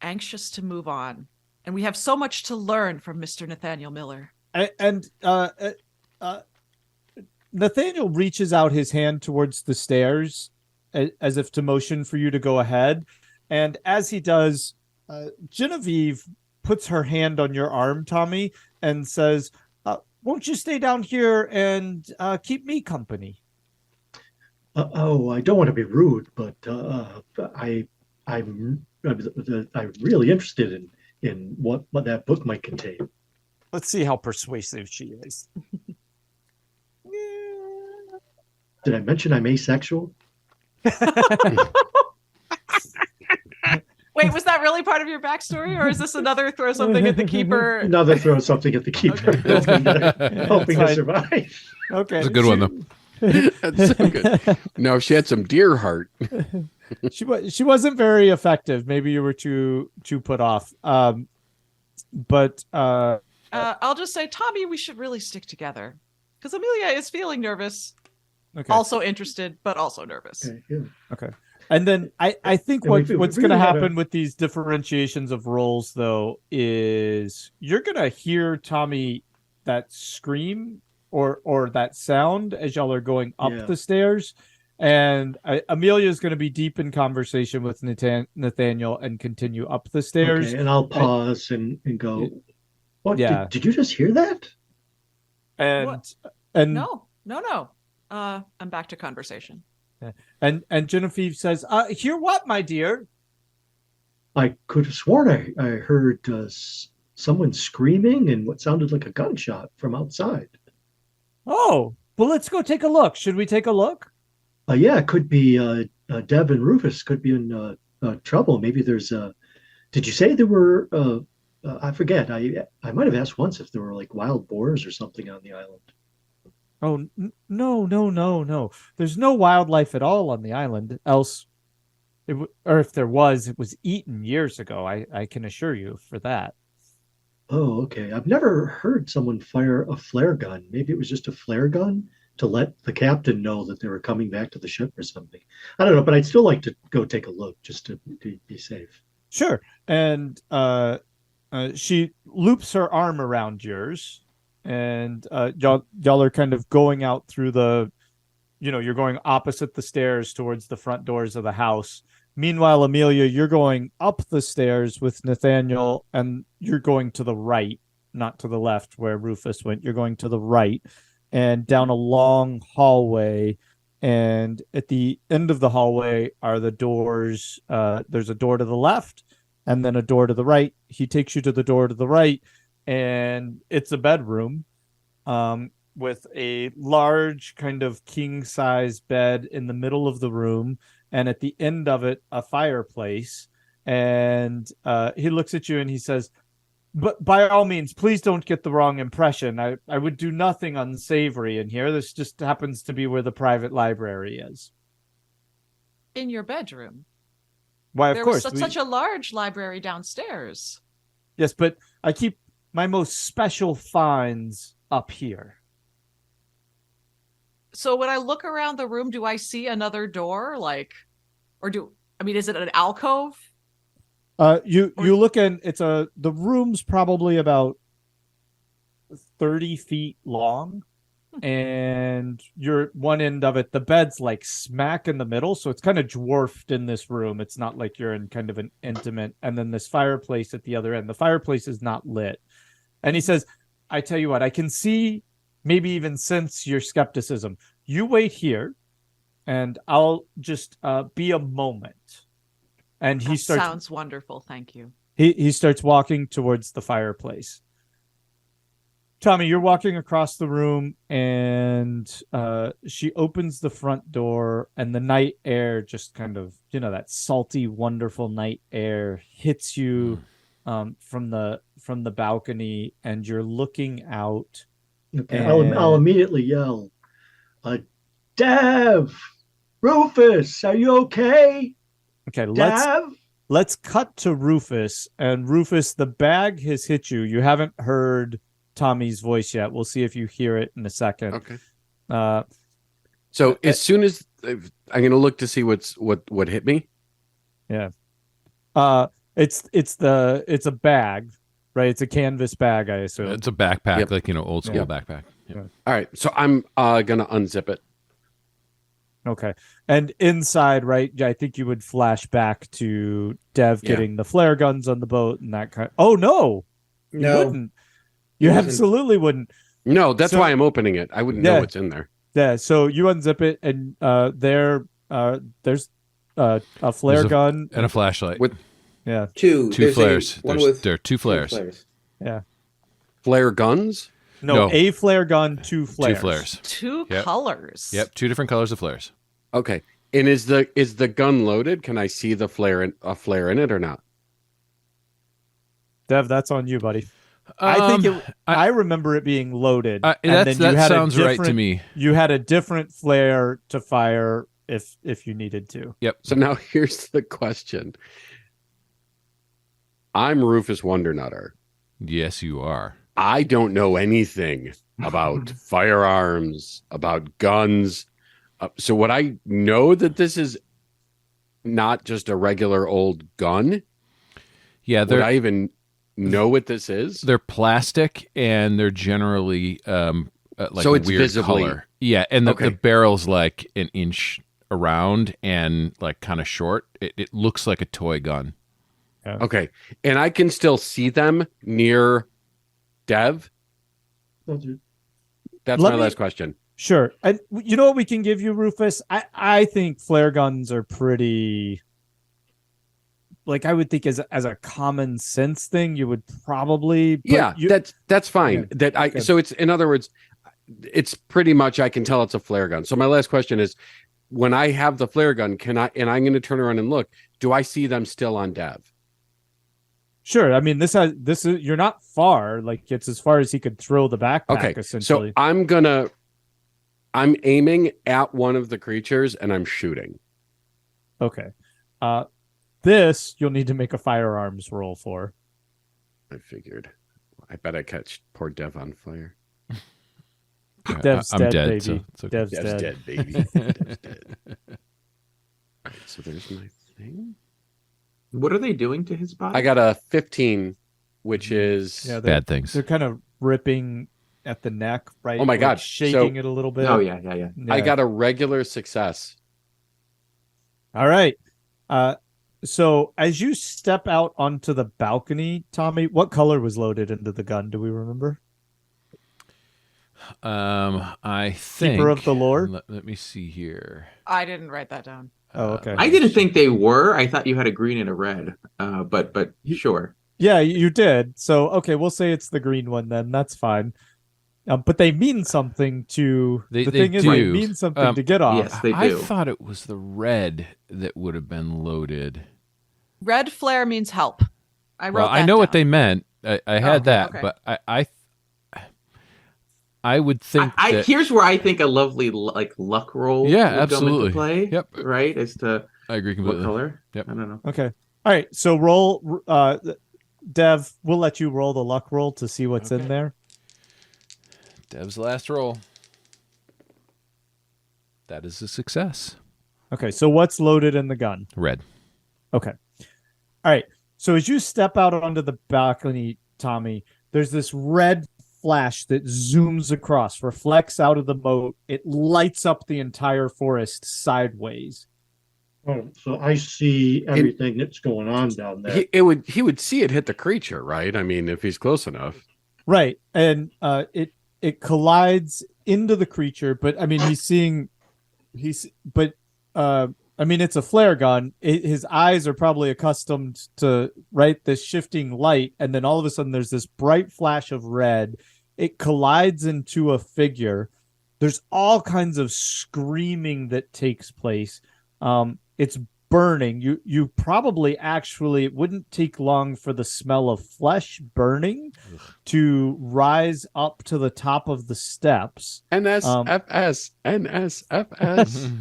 anxious to move on, and we have so much to learn from Mr. Nathaniel Miller. And Nathaniel reaches out his hand towards the stairs as if to motion for you to go ahead. And as he does, Genevieve puts her hand on your arm, Tommy, and says, won't you stay down here and keep me company? I don't want to be rude, but I'm really interested in what that book might contain. Let's see how persuasive she is. Did I mention I'm asexual? Wait, was that really part of your backstory, or is this another throw something at the keeper? Another throw something at the keeper, Okay. hoping to Fine. survive. Okay. That's a good one, though. that's so good. No, she had some deer heart. she wasn't very effective. Maybe you were too put off. But I'll just say, Tommy, we should really stick together because Amelia is feeling nervous, okay. also interested, but also nervous. Okay, yeah. Okay. And then I think And what's we going really to gotta- happen with these differentiations of roles, though, is you're going to hear Tommy that scream or that sound as y'all are going up Yeah. the stairs. And Amelia is going to be deep in conversation with Nathaniel and continue up the stairs. Okay, and I'll pause and go, what? Yeah. Did you just hear that? And What? and No. I'm back to conversation. and Genevieve says, "Hear what, my dear?" I could have sworn I heard someone screaming and what sounded like a gunshot from outside. Oh, well, let's go take a look. Should we take a look? Yeah, it could be Deb and Rufus could be in trouble. Maybe there's did you say there were I forget. I might have asked once if there were like wild boars or something on the island. Oh, no. There's no wildlife at all on the island. Else, or if there was, it was eaten years ago. I can assure you for that. Oh, okay. I've never heard someone fire a flare gun. Maybe it was just a flare gun to let the captain know that they were coming back to the ship or something. I don't know, but I'd still like to go take a look just to be safe. Sure. And she loops her arm around yours, and y'all are kind of going out through you're going opposite the stairs towards the front doors of the house. Meanwhile, Amelia, you're going up the stairs with Nathaniel, and you're going to the right, not to the left where Rufus went. You're going to the right and down a long hallway. And at the end of the hallway are the doors. There's a door to the left and then a door to the right. He takes you to the door to the right, and it's a bedroom with a large kind of king-size bed in the middle of the room. And at the end of it, a fireplace. And he looks at you and he says, "But by all means, please don't get the wrong impression. I would do nothing unsavory in here. This just happens to be where the private library is." In your bedroom. Why, of There course. was such a large library downstairs. Yes, but I keep my most special finds up here. So when I look around the room, do I see another door? Is it an alcove? You look in. The room's probably about 30 feet long, and you're one end of it. The bed's like smack in the middle, so it's kind of dwarfed in this room. It's not like you're in kind of an intimate. And then this fireplace at the other end. The fireplace is not lit. And he says, "I tell you what, I can see, maybe even sense your skepticism. You wait here, and I'll just be a moment." And he starts. Sounds wonderful. Thank you. He starts walking towards the fireplace. Tommy, you're walking across the room, and she opens the front door, and the night air just kind of, that salty, wonderful night air hits you from the balcony, and you're looking out. Okay, And- I'll immediately yell, "Dev, Rufus, are you okay? Okay, Dev?" let's cut to Rufus. And Rufus, the bag has hit you. You haven't heard Tommy's voice yet. We'll see if you hear it in a second. Okay. So as soon as I'm going to look to see what hit me. Yeah. It's a bag, right? It's a canvas bag, I assume. It's a backpack, Yep. like old school Yeah. backpack. Yep. All right. So I'm going to unzip it. Okay. And inside, right, I think you would flash back to Dev Yeah. getting the flare guns on the boat and that kind. Oh no. You wouldn't. You It wasn't. absolutely wouldn't. No, that's So- why I'm opening it. I wouldn't know what's in there. Yeah, so you unzip it, and there's a flare There's a- gun. And a flashlight. With- Yeah. Two Two There's flares. One There with are two flares. Flare guns. No, No. a flare gun, two flares. Two flares. Two Yep. colors. Yep, two different colors of flares. Okay. And is the gun loaded? Can I see a flare in it or not? Dev, that's on you, buddy. I think I remember it being loaded. And then you that had a sounds right to different- me. You had a different flare to fire if you needed to. Yep. So now here's the question. I'm Rufus Wondernutter. Yes, you are. I don't know anything about firearms, about guns. So would I know that this is not just a regular old gun? Yeah, Would they're I even know what this is? they're plastic and they're generally like So a it's weird visibly- color. Yeah, and the Okay. barrel's like an inch around and like kind of short. It looks like a toy gun. Okay. And I can still see them near Dev? That's Let my me- last question. Sure. And you know what we can give you, Rufus? I think flare guns are pretty, like, I would think as a common sense thing, you would probably Yeah, that's fine. Okay. Okay. So it's, in other words, it's pretty much, I can tell it's a flare gun. So my last question is, when I have the flare gun, and I'm going to turn around and look, do I see them still on Dev? Sure. I mean, this is, you're not far. Like, it's as far as he could throw the backpack. Okay. Essentially. So I'm aiming at one of the creatures and I'm shooting. Okay. This you'll need to make a firearms roll for. I figured. I bet I catch poor Dev on fire. Dev's I'm dead, dead. baby. So it's okay. Dev's Dev's dead. dead, baby. Dev's dead. All right, so there's my thing. What are they doing to his body? I got a 15, which is Yeah, Bad things. They're kind of ripping at the neck, right? Oh my Like God. shaking So- it a little bit. Oh yeah. I Yeah. got a regular success. All right. So as you step out onto the balcony, Tommy, what color was loaded into the gun? Do we remember? I think Keeper of the lore? Let me see here. I didn't write that down. Oh, okay. I didn't think they were. I thought you had a green and a red. But sure. Yeah, you did. So, okay, we'll say it's the green one then. That's fine. But they mean something to They the thing is they do. mean something to get off. Yes, they I do. thought it was the red that would have been loaded. Red flare means help. I wrote Well, I that know what down. they meant. I had Oh, that, okay. but I would think that Here's where I think a lovely luck roll Yeah, would come absolutely. into play. Yep. Right, as to I agree what completely. color. Yep. I don't know. Okay. All right. So roll Dev, we'll let you roll the luck roll to see what's in Okay. there. Dev's last roll. That is a success. Okay, so what's loaded in the gun? Red. Okay. All right. So as you step out onto the balcony, Tommy, there's this red flash that zooms across, reflects out of the moat. It lights up the entire forest sideways. Oh, so I see everything that's going on down there. He would see it hit the creature, right? I mean, if he's close enough. Right. And it collides into the creature, but I mean it's a flare gun. His eyes are probably accustomed to this shifting light, and then all of a sudden there's this bright flash of red. It collides into a figure. There's all kinds of screaming that takes place. It's burning. You probably actually, it wouldn't take long for the smell of flesh burning to rise up to the top of the steps. NSFS. NSFS.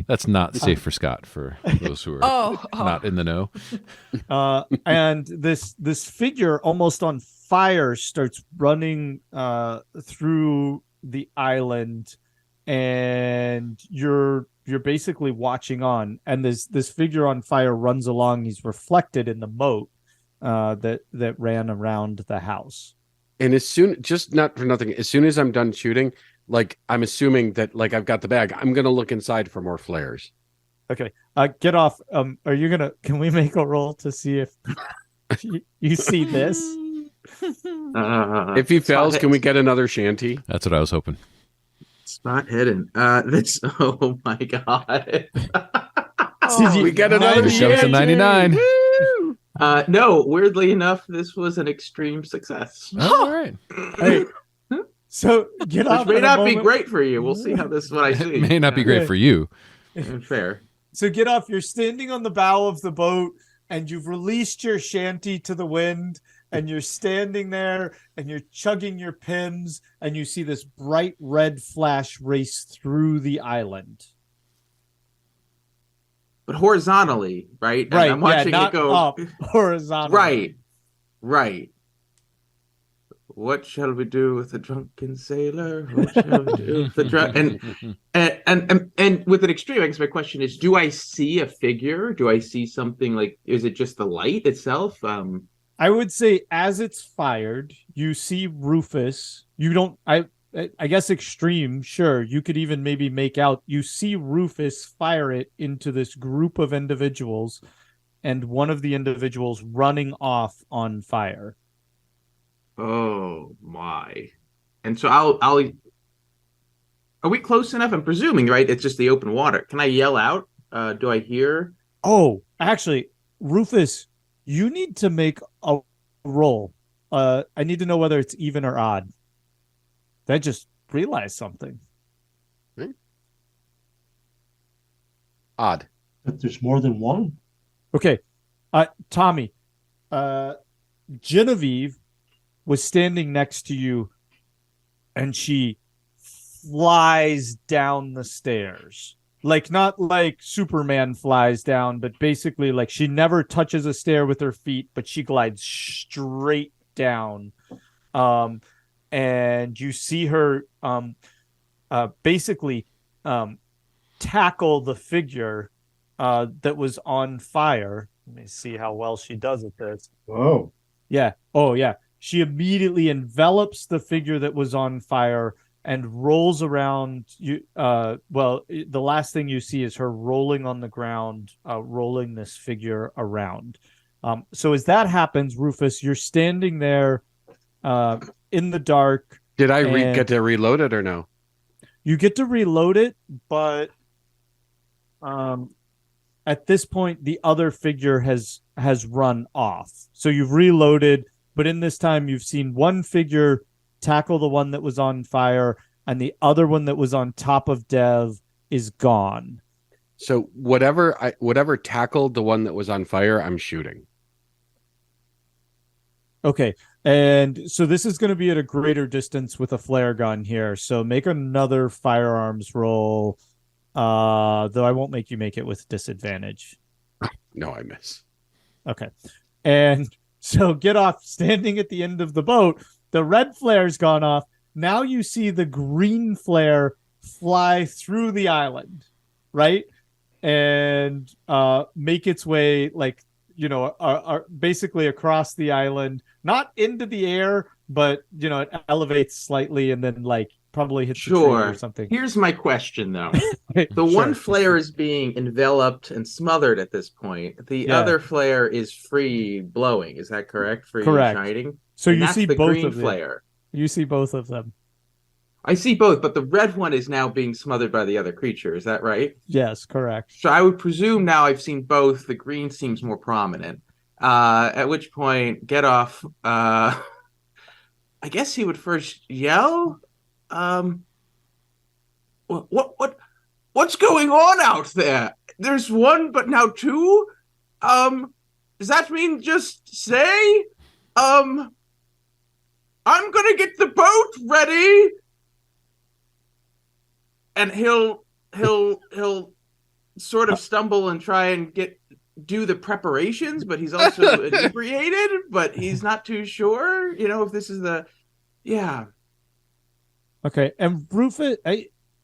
That's not safe for Scott, for those who are Oh. not in the know. And this figure, almost on fire, starts running through the island, and you're basically watching on. And this figure on fire runs along. He's reflected in the moat that ran around the house. And as soon, just not for nothing, as soon as I'm done shooting, like, I'm assuming that, like, I've got the bag, I'm gonna look inside for more flares. Okay. Get off. Can we make a roll to see if you see this? If he fails, spot can we get another shanty? That's what I was hoping. Spot hidden. This. Oh my god. Oh, We get another Here comes the 99. No. Weirdly enough, this was an extreme success. All right. Hey, so get off. Which may in a not be moment. great for you. We'll see how this is what I It see. may not be great for you. Fair. So get off. You're standing on the bow of the boat, and you've released your shanty to the wind, and you're standing there, and you're chugging your pims, and you see this bright red flash race through the island. but horizontally, right? And Right. I'm watching not it go up, horizontally. Right. What shall we do with the drunken sailor? What shall we do with the drunk? And with an extreme, I guess my question is: do I see a figure? Do I see something like? Is it just the light itself? I would say as it's fired, you see Rufus. You don't. I guess extreme. Sure, you could even maybe make out. You see Rufus fire it into this group of individuals, and one of the individuals running off on fire. Oh my! And so I'll. Are we close enough? I'm presuming, right? It's just the open water. Can I yell out? Do I hear? Oh, actually, Rufus, you need to make a roll. I need to know whether it's even or odd. I just realized something. Odd. But there's more than one. Okay. Tommy, Genevieve was standing next to you and she flies down the stairs. Like, not like Superman flies down, but basically like she never touches a stair with her feet, but she glides straight down. And you see her basically tackle the figure that was on fire. Let me see how well she does at this. Whoa. Yeah. Oh, yeah. She immediately envelops the figure that was on fire and rolls around. The last thing you see is her rolling on the ground, rolling this figure around. So as that happens, Rufus, you're standing there in the dark. Did I get to reload it or no? You get to reload it, but at this point, the other figure has run off. So you've reloaded, but in this time, you've seen one figure tackle the one that was on fire, and the other one that was on top of Dev is gone. So whatever tackled the one that was on fire, I'm shooting. Okay. And so this is going to be at a greater distance with a flare gun here. So make another firearms roll. Though I won't make you make it with disadvantage. No, I miss. Okay. And so get off standing at the end of the boat. The red flare's gone off. Now you see the green flare fly through the island, right? And make its way basically across the island, not into the air, but it elevates slightly and then probably hits the tree or something. Here's my question, though. The one flare is being enveloped and smothered at this point. The other flare is free blowing. Is that correct? Free shining? So you see the both green of them. flare. You see both of them. I see both, but the red one is now being smothered by the other creature. Is that right? Yes, correct. So I would presume now I've seen both. The green seems more prominent. At which point, get off. I guess he would first yell. What's going on out there? There's one, but now two. Does that mean just say? I'm gonna get the boat ready. And he'll sort of stumble and try and do the preparations, but he's also inebriated, but he's not too sure, if this is Okay, and Rufus,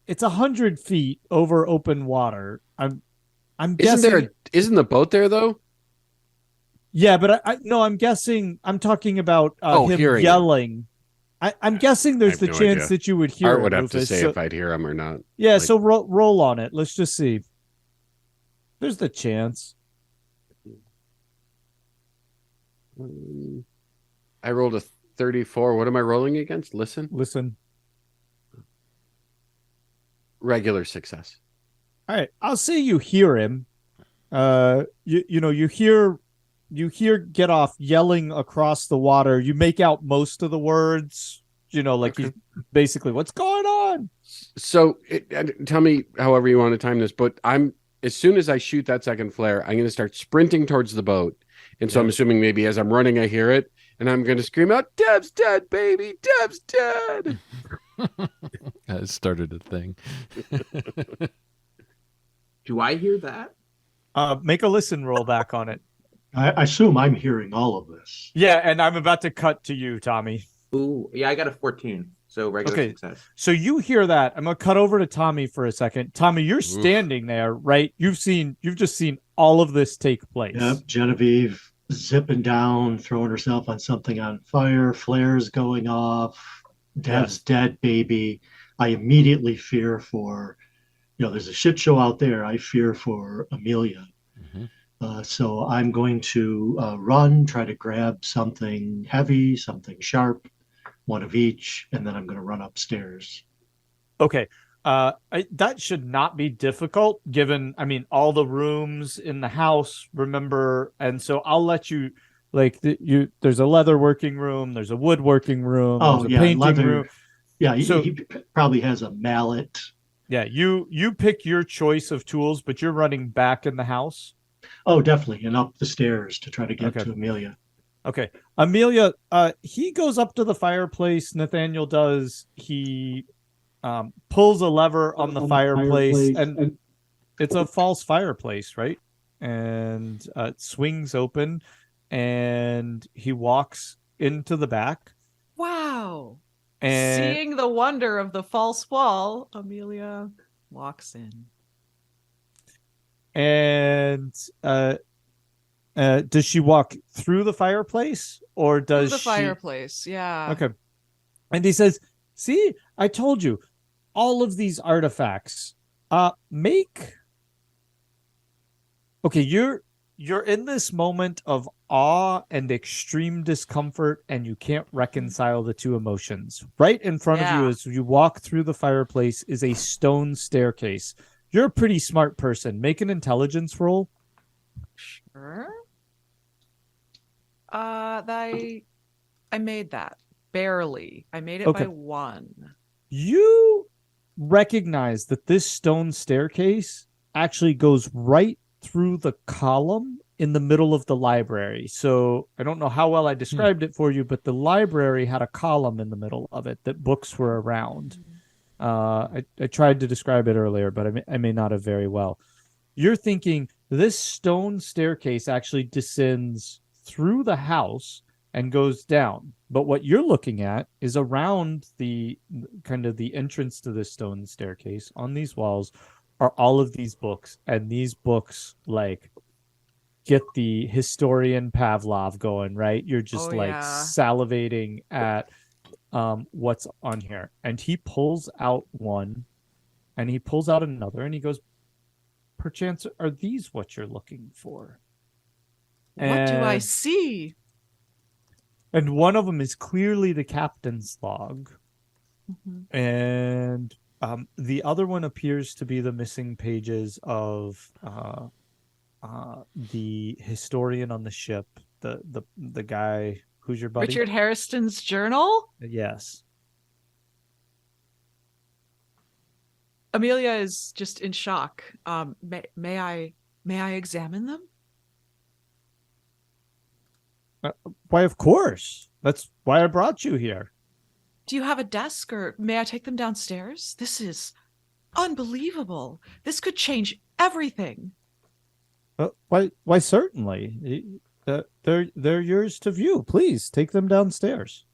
it's 100 feet over open water. I'm guessing. Isn't the boat there though? Yeah, but I'm guessing. I'm talking about him yelling. I'm guessing there's the chance that you would hear Art would have Rufus, to say if I'd hear him or not. Yeah, so roll on it. Let's just see. There's the chance. I rolled a 34. What am I rolling against? Listen. Regular success. All right, I'll say you hear him. You hear get off yelling across the water. You make out most of the words, he's basically, what's going on? So tell me however you want to time this, but as soon as I shoot that second flare, I'm going to start sprinting towards the boat. And so I'm assuming maybe as I'm running, I hear it and I'm going to scream out, Deb's dead, baby. Deb's dead. That started a thing. Do I hear that? Make a listen roll back on it. I assume I'm hearing all of this. Yeah, and I'm about to cut to you, Tommy. Ooh, yeah, I got a 14, so regular success. So you hear that. I'm going to cut over to Tommy for a second. Tommy, you're standing there, right? You've just seen all of this take place. Yep, Genevieve zipping down, throwing herself on something on fire, flares going off, Dev's dead baby. I immediately fear for, there's a shit show out there. I fear for Amelia. So I'm going to run, try to grab something heavy, something sharp, one of each, and then I'm going to run upstairs. Okay. That should not be difficult given, all the rooms in the house, remember? And so I'll let you, there's a leather working room, there's a woodworking room, there's a painting leather room. Yeah, so, he probably has a mallet. Yeah, you pick your choice of tools, but you're running back in the house. Oh, definitely, and up the stairs to try to get to Amelia. Okay. Amelia, he goes up to the fireplace. Nathaniel does. He pulls a lever on the fireplace, and it's a false fireplace, right? And it swings open, and he walks into the back. Wow. And seeing the wonder of the false wall, Amelia walks in. And does she walk through the fireplace, or does through the fireplace? Yeah. Okay. And he says, "See, I told you, all of these artifacts. Okay, you're in this moment of awe and extreme discomfort, and you can't reconcile the two emotions. Right in front of you, as you walk through the fireplace, is a stone staircase. You're a pretty smart person. Make an intelligence roll." Sure. I made that barely. I made it by 1. You recognize that this stone staircase actually goes right through the column in the middle of the library. So I don't know how well I described it for you, but the library had a column in the middle of it that books were around. I tried to describe it earlier, but I may not have very well. You're thinking this stone staircase actually descends through the house and goes down. But what you're looking at is around the kind of the entrance to this stone staircase on these walls are all of these books. And these books get the historian Pavlov going, right? You're just salivating at what's on here. And he pulls out one, and he pulls out another, and he goes, "Perchance are these what you're looking for?" What do I see? And one of them is clearly the captain's log. And the other one appears to be the missing pages of the historian on the ship, the guy who's your buddy? Richard Harriston's journal? Yes. Amelia is just in shock. May I examine them? Why, of course. That's why I brought you here. Do you have a desk, or may I take them downstairs? This is unbelievable. This could change everything. Why certainly. They're yours to view. Please take them downstairs.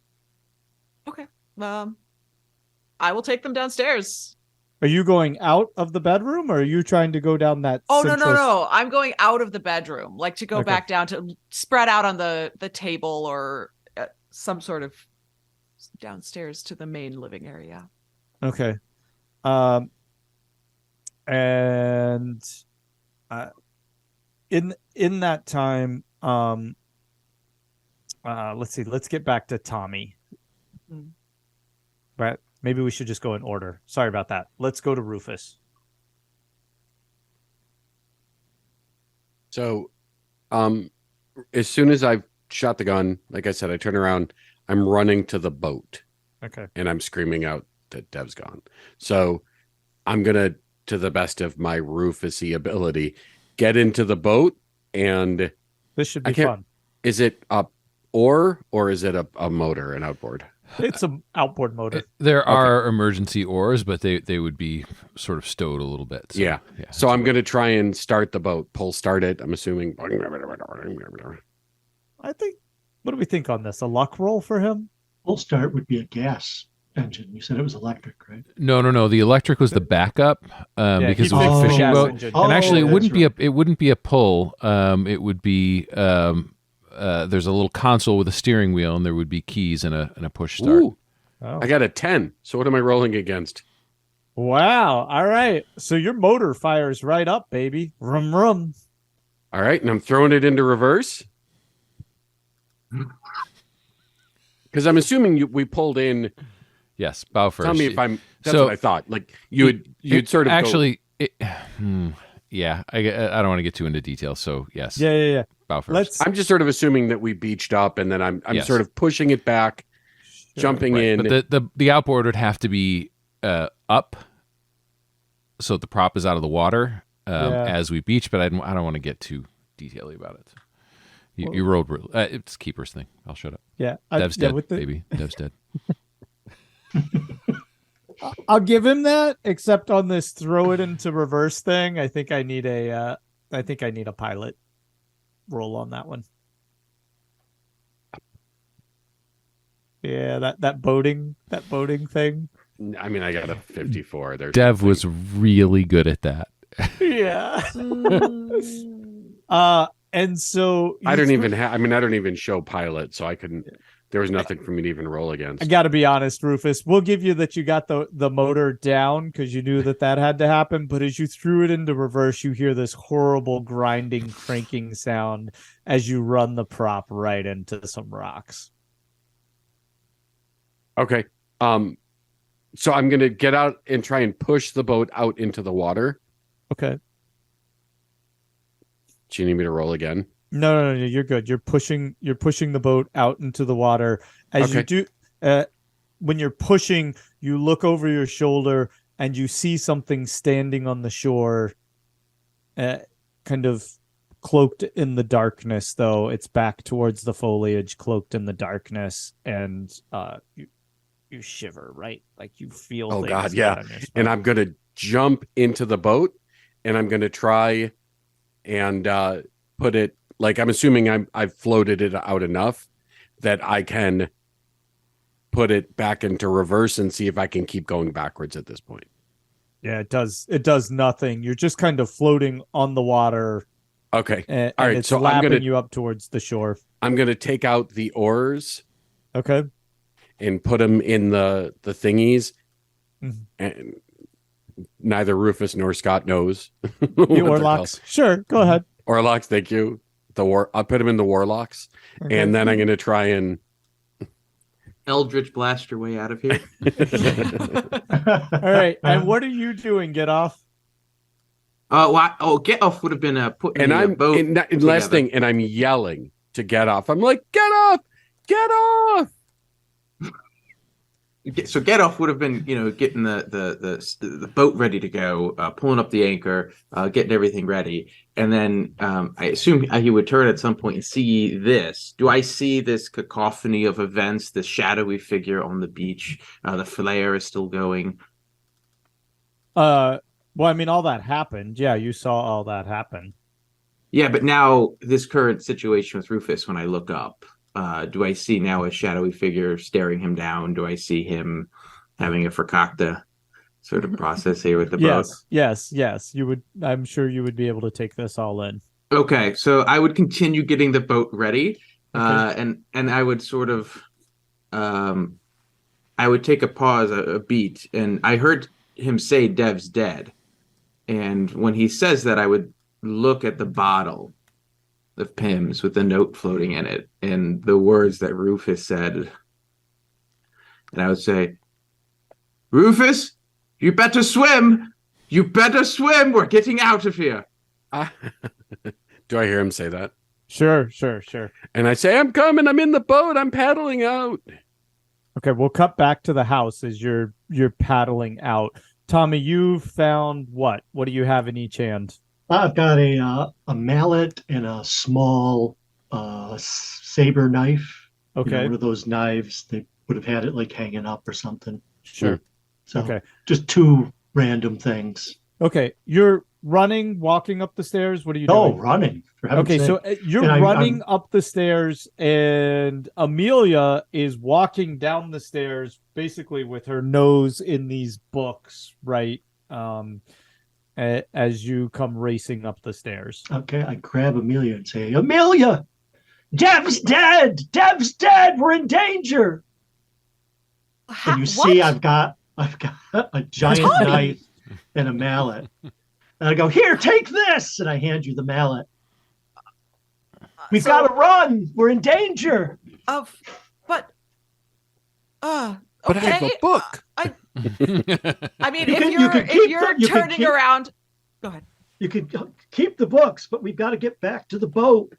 Okay. I will take them downstairs. Are you going out of the bedroom, or are you trying to go down that? No. I'm going out of the bedroom, to go back down to spread out on the table or some sort of downstairs to the main living area. Okay. And in that time, let's see. Let's get back to Tommy. But maybe we should just go in order. Sorry about that. Let's go to Rufus. So, as soon as I've shot the gun, like I said, I turn around, I'm running to the boat. Okay. And I'm screaming out that Dev's gone. So I'm going to the best of my Rufus-y ability, get into the boat, and this should be fun. Is it a oar or is it a motor, an outboard? It's an outboard motor. There are emergency oars, but they would be sort of stowed a little bit. So, Yeah. So I'm going to try and start the boat. Pull start it. I'm assuming. I think. What do we think on this? A luck roll for him? Full start would be a gas engine. You said it was electric, right? No. The electric was the backup because it he was a picked the fishing gas boat. engine. And actually, it that's wouldn't be a pull. It would be there's a little console with a steering wheel, and there would be keys and a push start. Ooh, Oh. I got a 10. So what am I rolling against? Wow. All right. So your motor fires right up, baby. Rum rum. All right, and I'm throwing it into reverse. Because I'm assuming we pulled in. Yes, bow first. Tell me if I'm. That's So- what I thought. Like you'd sort of go- actually. Yeah, I don't want to get too into detail. So yes, Yeah. bow first. Let's I'm just sort of assuming that we beached up, and then I'm Yes. sort of pushing it back, jumping in. But the outboard would have to be up, so the prop is out of the water as we beach. But I don't want to get too detaily about it. You rolled. It's keeper's thing. I'll shut up. Yeah. Dev's dead, with the- baby. Dev's dead. I'll give him that, except on this throw it into reverse thing. I think I need a pilot roll on that one. Yeah, that boating thing. I mean, I got a 54. There's Dev was really good at that. Yeah. And so I don't even show pilot, so I couldn't. There was nothing for me to even roll against. I got to be honest, Rufus. We'll give you that you got the motor down because you knew that had to happen. But as you threw it into reverse, you hear this horrible grinding, cranking sound as you run the prop right into some rocks. Okay. So I'm gonna get out and try and push the boat out into the water. Okay. Do you need me to roll again? No, you're good. You're pushing the boat out into the water. As you do, when you're pushing, you look over your shoulder and you see something standing on the shore, kind of cloaked in the darkness. Though its back towards the foliage, cloaked in the darkness, and you shiver, right? Like you feel. Oh things God, get yeah. on your spine. And I'm gonna jump into the boat, and I'm gonna try and put it. Like I'm assuming I've floated it out enough that I can put it back into reverse and see if I can keep going backwards at this point. Yeah, it does nothing. You're just kind of floating on the water. Okay. And All right. it's So lapping you up towards the shore. I'm gonna take out the oars Okay. and put them in the thingies, Mhm. and neither Rufus nor Scott knows. The what they're Orlocks. Sure, go ahead. called. Orlocks, thank you. I'll put them in the warlocks, Okay. and then I'm gonna try and. Eldritch blast your way out of here. All right. And what are you doing, Get Off? Get off would have been putting And the I'm boat in last together. thing, and I'm yelling to get off. I'm like, get off, get off. So get off would have been, getting the boat ready to go, pulling up the anchor, getting everything ready, and then I assume he would turn at some point and see this. Do I see this cacophony of events? The shadowy figure on the beach, the flare is still going. Well, I mean, all that happened. Yeah, you saw all that happen. Yeah, but now this current situation with Rufus, when I look up, do I see now a shadowy figure staring him down? Do I see him having a fracata sort of process here with the boat? Yes. You would. I'm sure you would be able to take this all in. Okay, so I would continue getting the boat ready, Okay. and I would sort of, I would take a pause, a beat, and I heard him say Dev's dead, and when he says that, I would look at the bottle of Pimm's with the note floating in it and the words that Rufus said, and I would say, Rufus, you better swim. You better swim. We're getting out of here. Do I hear him say that? Sure. And I say, I'm coming. I'm in the boat. I'm paddling out. Okay, we'll cut back to the house as you're paddling out. Tommy, you found what? What do you have in each hand? I've got a mallet and a small saber knife. Okay. One of those knives. would have had it like hanging up or something. Sure. So Okay. just two random things. Okay. You're running, walking up the stairs. What are you Oh, doing? running. For heaven's Okay, sake. so you're And running up the stairs, and Amelia is walking down the stairs, basically with her nose in these books, right? As you come racing up the stairs. Okay, I grab Amelia and say, Amelia, Dev's dead. Dev's dead. We're in danger. And you see, I've got a giant Tommy! knife and a mallet. And I go, here, take this. And I hand you the mallet. We've So- got to run. We're in danger. But I have a book. I mean, You if can- you're you can if keep you're the- you can turning keep- around, go ahead. You could keep the books, but we've got to get back to the boat.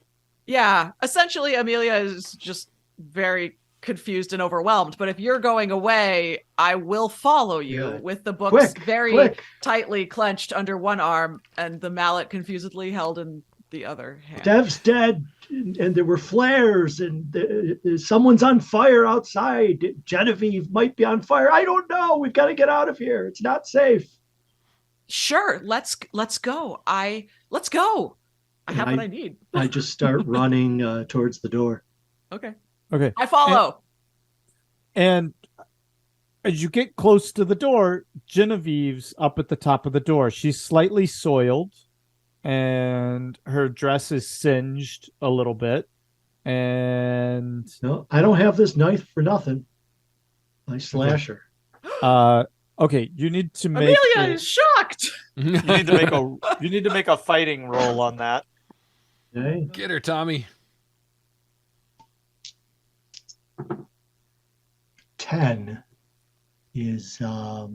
Yeah, essentially, Amelia is just very confused and overwhelmed. But if you're going away, I will follow you Good. with the books very Quick. tightly clenched under one arm and the mallet confusedly held in the other hand. Dev's dead, and there were flares, and someone's on fire outside. Genevieve might be on fire. I don't know. We've got to get out of here. It's not safe. Sure, let's go. Let's go. I have what I need. I just start running towards the door. Okay, Okay. I follow. And as you get close to the door, Genevieve's up at the top of the door. She's slightly soiled, and her dress is singed a little bit. And No, I don't have this knife for nothing. I slash her. okay, you need to make Amelia is shocked. you need to make a fighting roll on that. Okay. Get her, Tommy. 10 is Wow.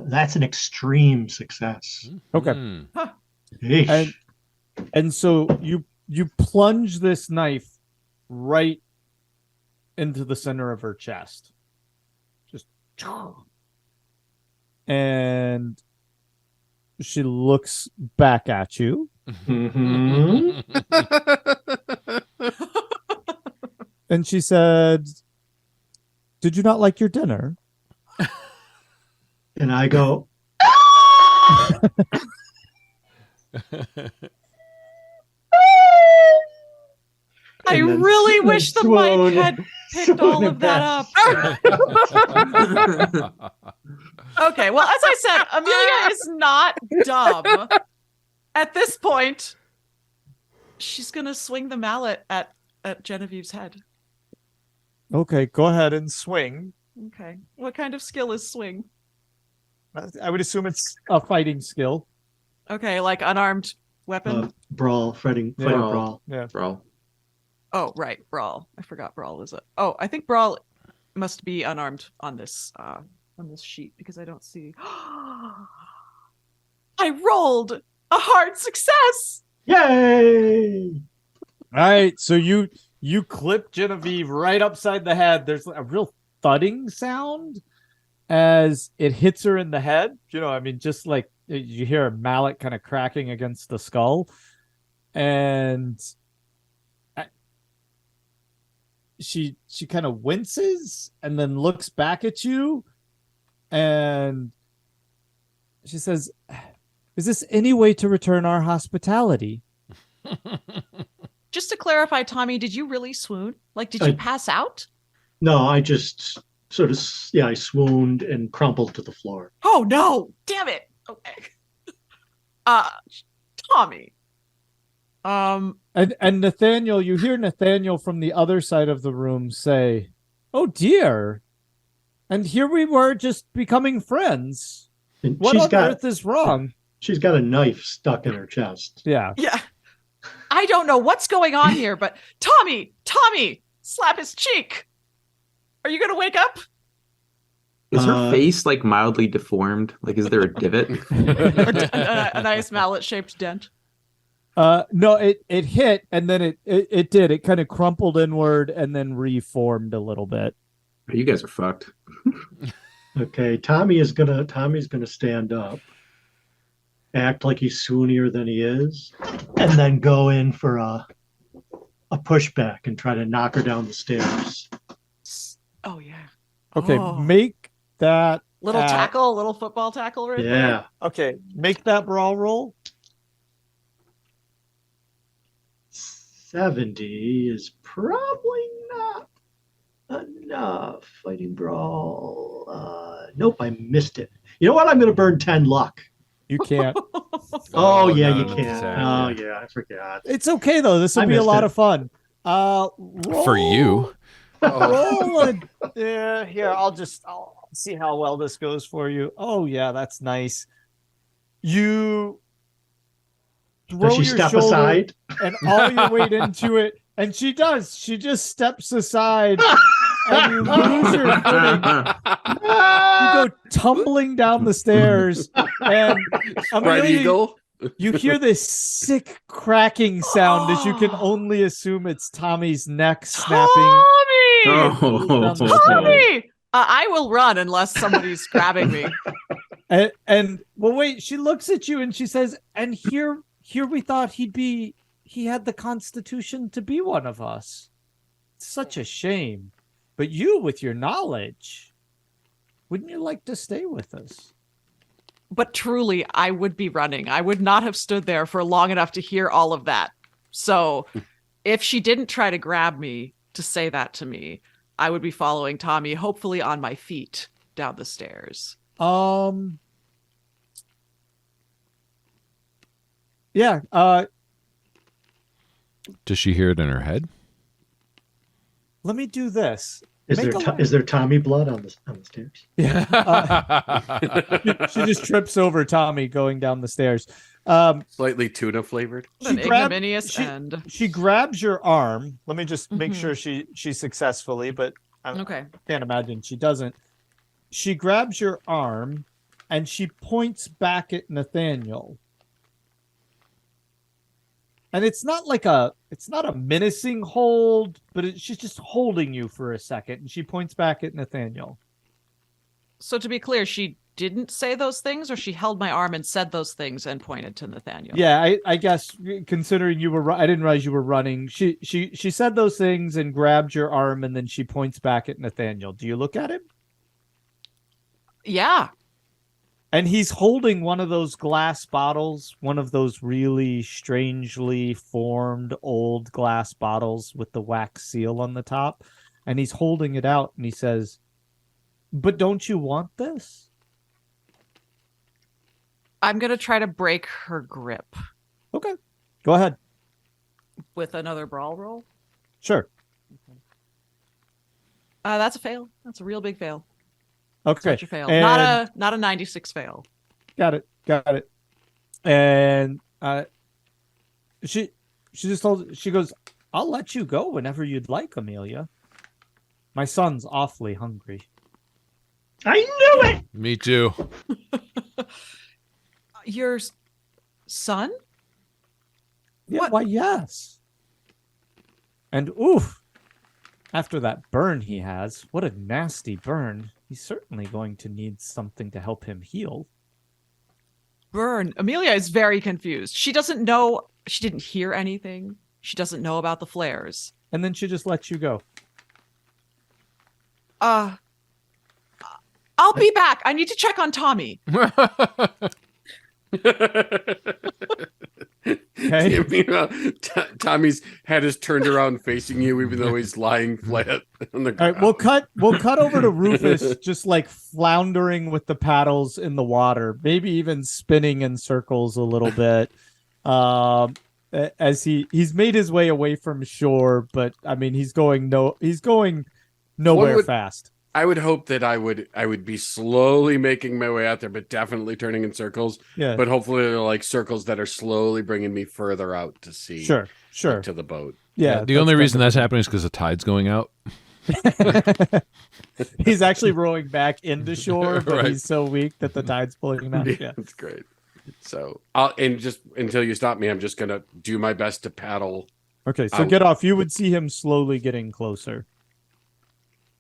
that's an extreme success. Okay. Mm. Eesh. And so you plunge this knife right into the center of her chest. Just and she looks back at you Mhm. and she said, "Did you not like your dinner?" And I go, I And then really s- wish the swoon- mic had picked all of that up. Okay, well, as I said, Amelia is not dumb. At this point, she's gonna swing the mallet at Genevieve's head. Okay, go ahead and swing. Okay, what kind of skill is swing? I would assume it's a fighting skill. Okay, like unarmed weapon. brawl, fighting Yeah. brawl. Brawl. Oh, right, brawl. I forgot brawl is it. Oh, I think brawl must be unarmed on this sheet because I don't see. I rolled a hard success. Yay! All right, so you clip Genevieve right upside the head. There's a real thudding sound as it hits her in the head. You know, I mean, just like you hear a mallet kind of cracking against the skull, and she kind of winces and then looks back at you, and she says, "Is this any way to return our hospitality?" Just to clarify, Tommy, did you really swoon? Like, did you pass out? No, I just sort of, I swooned and crumpled to the floor. Oh no! Damn it! Okay. Tommy. And Nathaniel, you hear Nathaniel from the other side of the room say, "Oh dear." And here we were just becoming friends. And What on earth is wrong? she's got a knife stuck in her chest. Yeah. Yeah. I don't know what's going on here, but Tommy, slap his cheek. Are you gonna wake up? Is her face like mildly deformed? Like, is there a divot? Or a nice mallet-shaped dent? No, it hit and then it did. It kind of crumpled inward and then reformed a little bit. You guys are fucked. Okay, Tommy's gonna stand up, act like he's swoonier than he is, and then go in for a a pushback and try to knock her down the stairs. Oh yeah. Okay, Oh. make that Little tackle, little football tackle right there. Yeah. Okay, make that brawl roll. 70 is probably not enough. Fighting brawl. Nope, I missed it. You know what? I'm going to burn 10 luck. You can't. Oh, yeah, no, you no, can. no, Oh, yeah, I forgot. It's okay though. This will I be a missed lot it. of fun. Roll, For you. roll a, here, I'll see how well this goes for you. Oh yeah, that's nice. You throw Does she your step shoulder aside? and all your weight into it, and she does. She just steps aside, and you lose your footing. You go tumbling down the stairs, and Spread Amelia, eagle. you hear this sick cracking sound as you can only assume it's Tommy's neck snapping. Tommy! Oh. Tommy! I will run unless somebody's grabbing me. And well, wait, she looks at you and she says, and here we thought he had the constitution to be one of us. It's such a shame. But you, with your knowledge, wouldn't you like to stay with us? But truly, I would be running. I would not have stood there for long enough to hear all of that. So if she didn't try to grab me to say that to me, I would be following Tommy, hopefully on my feet down the stairs. Yeah. Does she hear it in her head? Let me do this. Is there Tommy blood on the stairs? Yeah. She just trips over Tommy going down the stairs. Slightly tuna flavored. An ignominious end. She grabs your arm. Let me just make sure she successfully, but I can't imagine she doesn't. She grabs your arm and she points back at Nathaniel. And it's not a menacing hold, but she's just holding you for a second. And she points back at Nathaniel. So to be clear, she didn't say those things, or she held my arm and said those things and pointed to Nathaniel? Yeah, I guess considering I didn't realize you were running. She said those things and grabbed your arm, and then she points back at Nathaniel. Do you look at him? Yeah. And he's holding one of those glass bottles, one of those really strangely formed old glass bottles with the wax seal on the top. And he's holding it out and he says, "But don't you want this?" I'm going to try to break her grip. Okay. Go ahead. With another brawl roll? Sure. That's a fail. That's a real big fail. Okay. Such a fail. And Not a 96 fail. Got it. And she goes, "I'll let you go whenever you'd like, Amelia. My son's awfully hungry." I knew it. Me too. Your son? Yeah, What? why, yes. And oof, after that burn he has, what a nasty burn. He's certainly going to need something to help him heal. Burn. Amelia is very confused. She doesn't know. She didn't hear anything. She doesn't know about the flares. And then she just lets you go. I'll be back. I need to check on Tommy. Okay. Tommy's head is turned around facing you, even though he's lying flat on the All ground. right, we'll cut over to Rufus just like floundering with the paddles in the water, maybe even spinning in circles a little bit. As he's made his way away from shore, but I mean he's going nowhere fast. I would hope that I would be slowly making my way out there, but definitely turning in circles. Yeah. But hopefully they're like circles that are slowly bringing me further out to sea. Sure. To the boat. Yeah. The only reason that's happening is because the tide's going out. He's actually rowing back into shore, but Right. he's so weak that the tide's pulling him out. Yeah. That's great. So and just until you stop me, I'm just gonna do my best to paddle. Okay, so out. get off. You would see him slowly getting closer.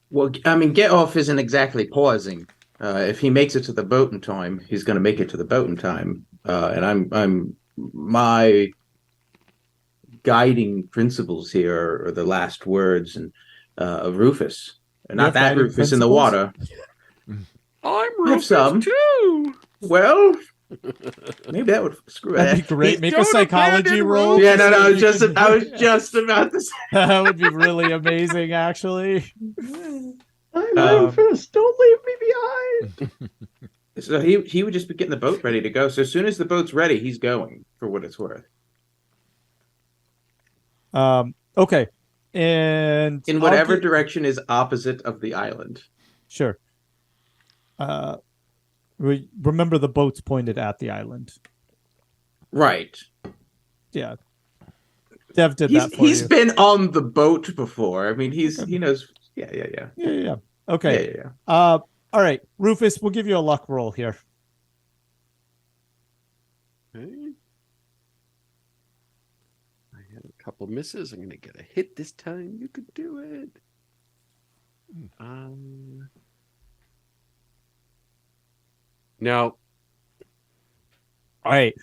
Well, I mean, get off isn't exactly pausing. If he makes it to the boat in time, he's going to make it to the boat in time. And my guiding principles here, or the last words and of Rufus. Not that guiding Rufus in the principles? water. I'm I have Rufus some. too. Well, maybe that would screw That'd be it. great. Make a Don't psychology abandon roll. Yeah, no, I was just about to say. That would be really amazing, actually. I'm Rufus. Don't leave me behind. So he would just be getting the boat ready to go. So as soon as the boat's ready, he's going, for what it's worth. Okay. And In whatever direction is opposite of the island. Sure. Remember the boat's pointed at the island. Right. Yeah. Dev did that for He's you. been on the boat before. I mean, he knows. Yeah. Yeah. Okay. Yeah. All right, Rufus, we'll give you a luck roll here. Okay. I had a couple misses. I'm going to get a hit this time. You could do it. No. All right.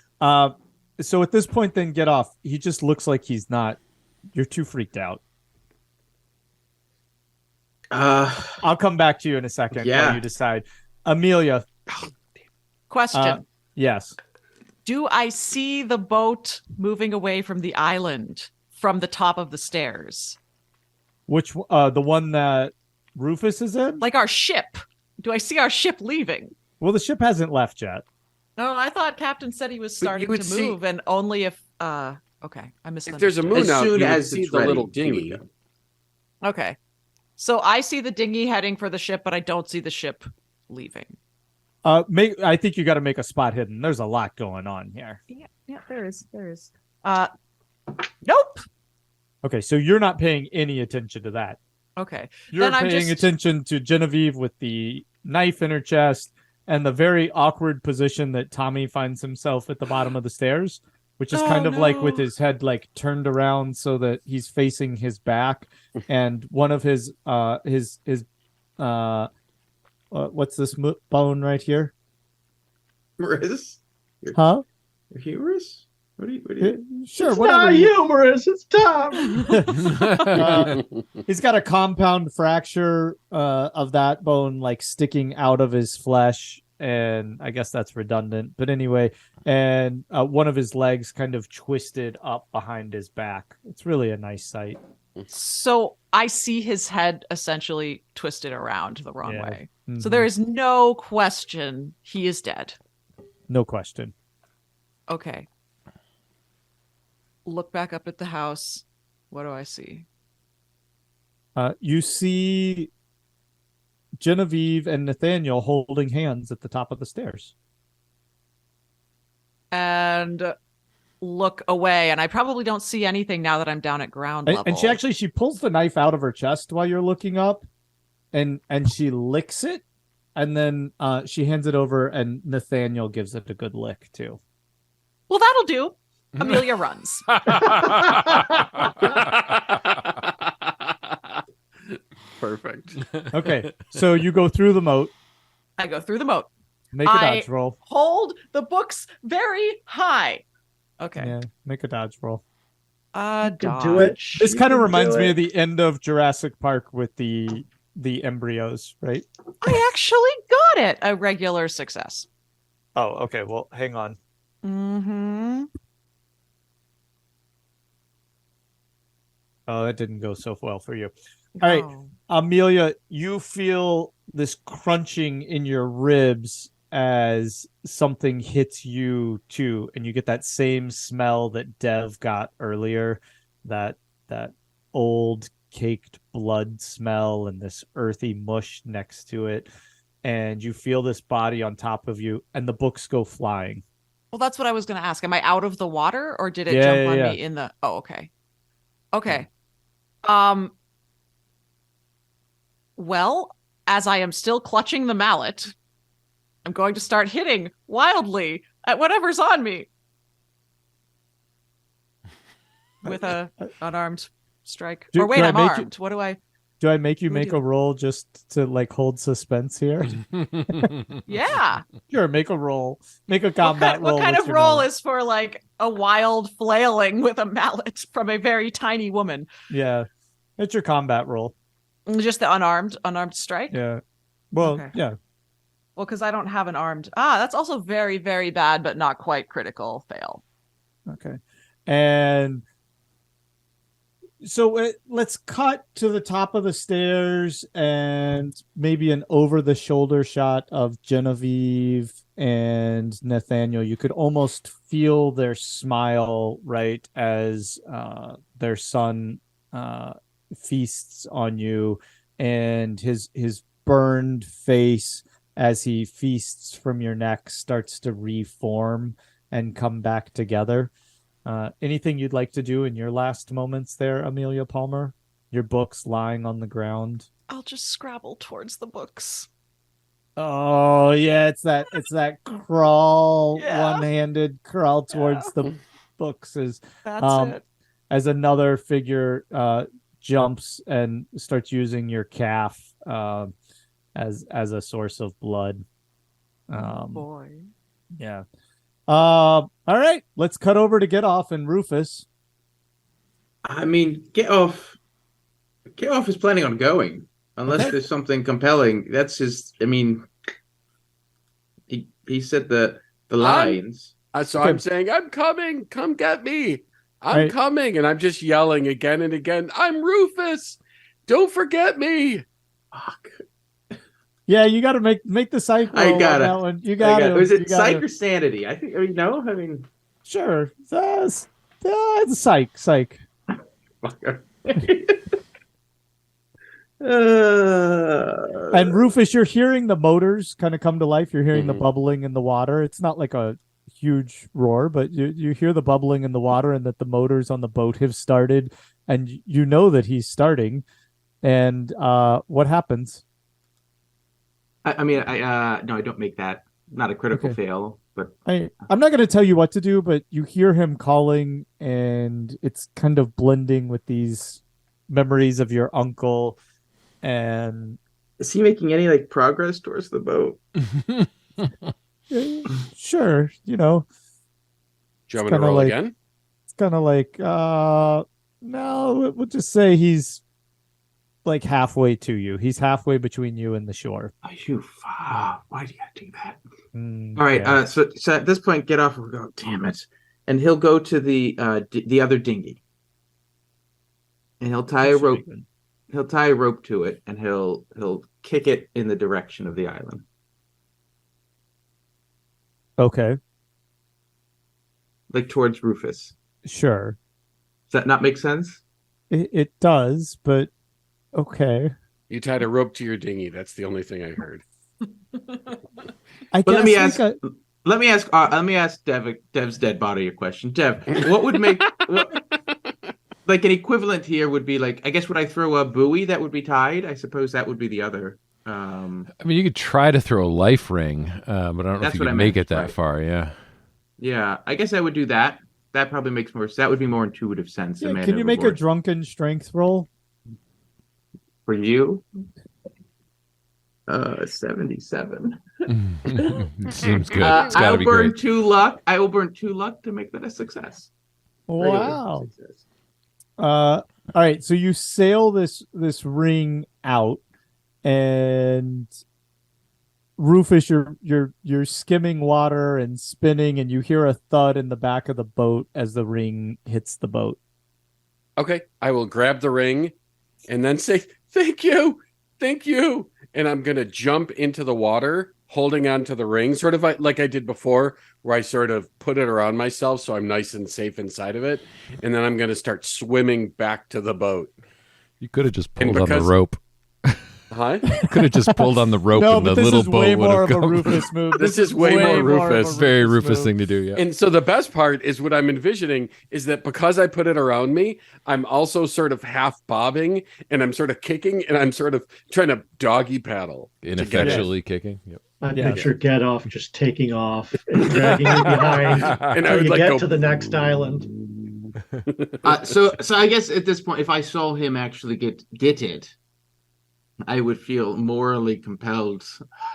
So at this point, then get off. He just looks like he's not. You're too freaked out. I'll come back to you in a second while you decide. Amelia. Question. Yes. Do I see the boat moving away from the island from the top of the stairs? Which the one that Rufus is in? Like our ship. Do I see our ship leaving? Well, the ship hasn't left yet. No, I thought Captain said he was starting would to move, and only if okay, I misunderstood. If there's a moon As out, soon you would as see it's the ready, little he would dinghy. go. Okay. So I see the dinghy heading for the ship, but I don't see the ship leaving. I think you got to make a spot hidden. There's a lot going on here. Yeah, there is. Nope. Okay, so you're not paying any attention to that. Okay. You're Then I'm paying just- attention to Genevieve with the knife in her chest and the very awkward position that Tommy finds himself at the bottom of the stairs, which is kind of like with his head like turned around so that he's facing his back, and one of his what's this bone right here? Humorous? Huh? You're humorous? What do you? Sure, It's whatever. not humorous. It's Tom. He's got a compound fracture of that bone like sticking out of his flesh, and I guess that's redundant. But anyway, and one of his legs kind of twisted up behind his back. It's really a nice sight. So I see his head essentially twisted around the wrong way. Mhm. So there is no question he is dead. No question. Okay. Look back up at the house. What do I see? You see Genevieve and Nathaniel holding hands at the top of the stairs. And look away. And I probably don't see anything now that I'm down at ground level. And she pulls the knife out of her chest while you're looking up, and she licks it, and then she hands it over, and Nathaniel gives it a good lick too. Well, that'll do. Amelia runs. Perfect. Okay, so you go through the moat. I go through the moat. Make a dodge roll. Hold the books very high. Okay. Yeah, make a dodge roll. Dodge. do it. This You kind of can reminds do me it. of the end of Jurassic Park with the embryos, right? I actually got it. A regular success. Oh, okay. Well, hang on. Mm-hmm. Oh, that didn't go so well for you. All right, Amelia, you feel this crunching in your ribs as something hits you too, and you get that same smell that Dev got earlier, that old caked blood smell and this earthy mush next to it, and you feel this body on top of you, and the books go flying. Well, that's what I was going to ask. Am I out of the water, or did it Yeah, jump on yeah. me in the? Oh, okay. Okay. Well, as I am still clutching the mallet, I'm going to start hitting wildly at whatever's on me with a unarmed strike. Do or wait, I I'm make armed. What do I? Do I make you What make do a you- roll just to like hold suspense here? Yeah. Sure, make a roll. Make a combat roll. What kind with of your roll mallet. is for like a wild flailing with a mallet from a very tiny woman? Yeah, it's your combat roll. Just the unarmed strike? Yeah. Well, Okay. yeah. Well, because I don't have an armed. That's also very, very bad, but not quite critical fail. Okay. And so let's cut to the top of the stairs and maybe an over the shoulder shot of Genevieve and Nathaniel. You could almost feel their smile, right, as their son feasts on you, and his burned face as he feasts from your neck starts to reform and come back together. Anything you'd like to do in your last moments there, Amelia Palmer? Your books lying on the ground. I'll just scrabble towards the books. Oh yeah, it's that crawl, Yeah. one-handed crawl towards the books That's it. as another figure jumps and starts using your calf as a source of blood. Boy. Yeah. All right, let's cut over to Get Off and Rufus. I mean, Get Off is planning on going unless Okay. there's something compelling. That's his. I mean, he said the lines. So I'm saying, I'm coming. Come get me. I'm Right. coming. And I'm just yelling again and again, I'm Rufus. Don't forget me. Fuck. Yeah, you got to make the psych roll I on gotta. that one. You got to. Was it psych or sanity? I think. I mean, no. I mean, Sure. It's psych. Psych. And Rufus, you're hearing the motors kind of come to life. You're hearing the Mhm. bubbling in the water. It's not like a huge roar, but you hear the bubbling in the water and that the motors on the boat have started, and you know that he's starting. And what happens? I mean, no, I don't make that. Not a critical Okay. fail, but I'm not going to tell you what to do, but you hear him calling, and it's kind of blending with these memories of your uncle. And is he making any like progress towards the boat? sure, Do you want me to kinda roll like- again? it's kind of like, no, we'll just say he's like halfway to you. He's halfway between you and the shore. Why do you gotta do that? Mm, All right. yeah. So at this point, Get Off will go. Damn it! And he'll go to the other dinghy, and he'll tie a rope. He'll tie a rope to it, and he'll kick it in the direction of the island. Okay, Like towards Rufus. sure. Does that not make sense? It does, but okay. You tied a rope to your dinghy. That's the only thing I heard. I But let me guess ask. Let me ask Dev's dead body a question. Dev, what would make like an equivalent here would be like, I guess, would I throw a buoy that would be tied? I suppose that would be the other. I mean, you could try to throw a life ring, but I don't know That's if you what I can make meant, it that right. far. Yeah. Yeah, I guess I would do that. That probably makes more. That would be more intuitive sense. than Yeah, man can you make a overboard. drunken strength roll? For you? 77. Seems good. It's got to I'll be burn great. 2 luck. I will burn 2 luck to make that a success. Regular Wow. success. All right, so you sail this ring out, and Rufus, you're skimming water and spinning, and you hear a thud in the back of the boat as the ring hits the boat. Okay. I will grab the ring and then say, thank you. And I'm going to jump into the water, holding on to the ring, sort of like I did before, where I sort of put it around myself so I'm nice and safe inside of it. And then I'm going to start swimming back to the boat. You could have just And pulled on the because- rope. Huh? You could have just pulled on the rope, No, and the but this little is way boat would more have of a come. Rufus move. This is way more Rufus. of a Very Rufus move. thing to do. Yeah. And so the best part is what I'm envisioning is that because I put it around me, I'm also sort of half bobbing and I'm sort of kicking and I'm sort of trying to doggy paddle. Ineffectually kicking. Yep. I Yeah. picture Get Off just taking off and dragging you behind And I until would you like get go to the next island. So I guess at this point, if I saw him actually get it, I would feel morally compelled.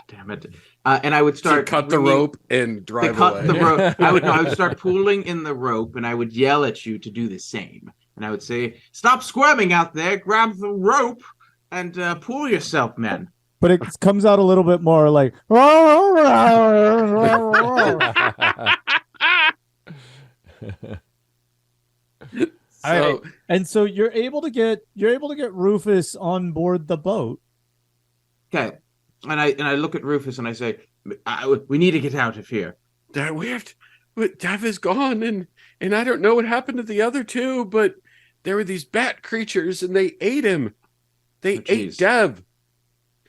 Damn it! And I would start to cut the rope and drive cut away. the rope. I would start pulling in the rope, and I would yell at you to do the same. And I would say, "Stop squirming out there! Grab the rope and pull yourself, men." But it comes out a little bit more like. So, And so you're able to get Rufus on board the boat. Okay, and I look at Rufus and I say, "We need to get out of here." Dev is gone, and I don't know what happened to the other two, but there were these bat creatures, and they ate him. They ate Dev,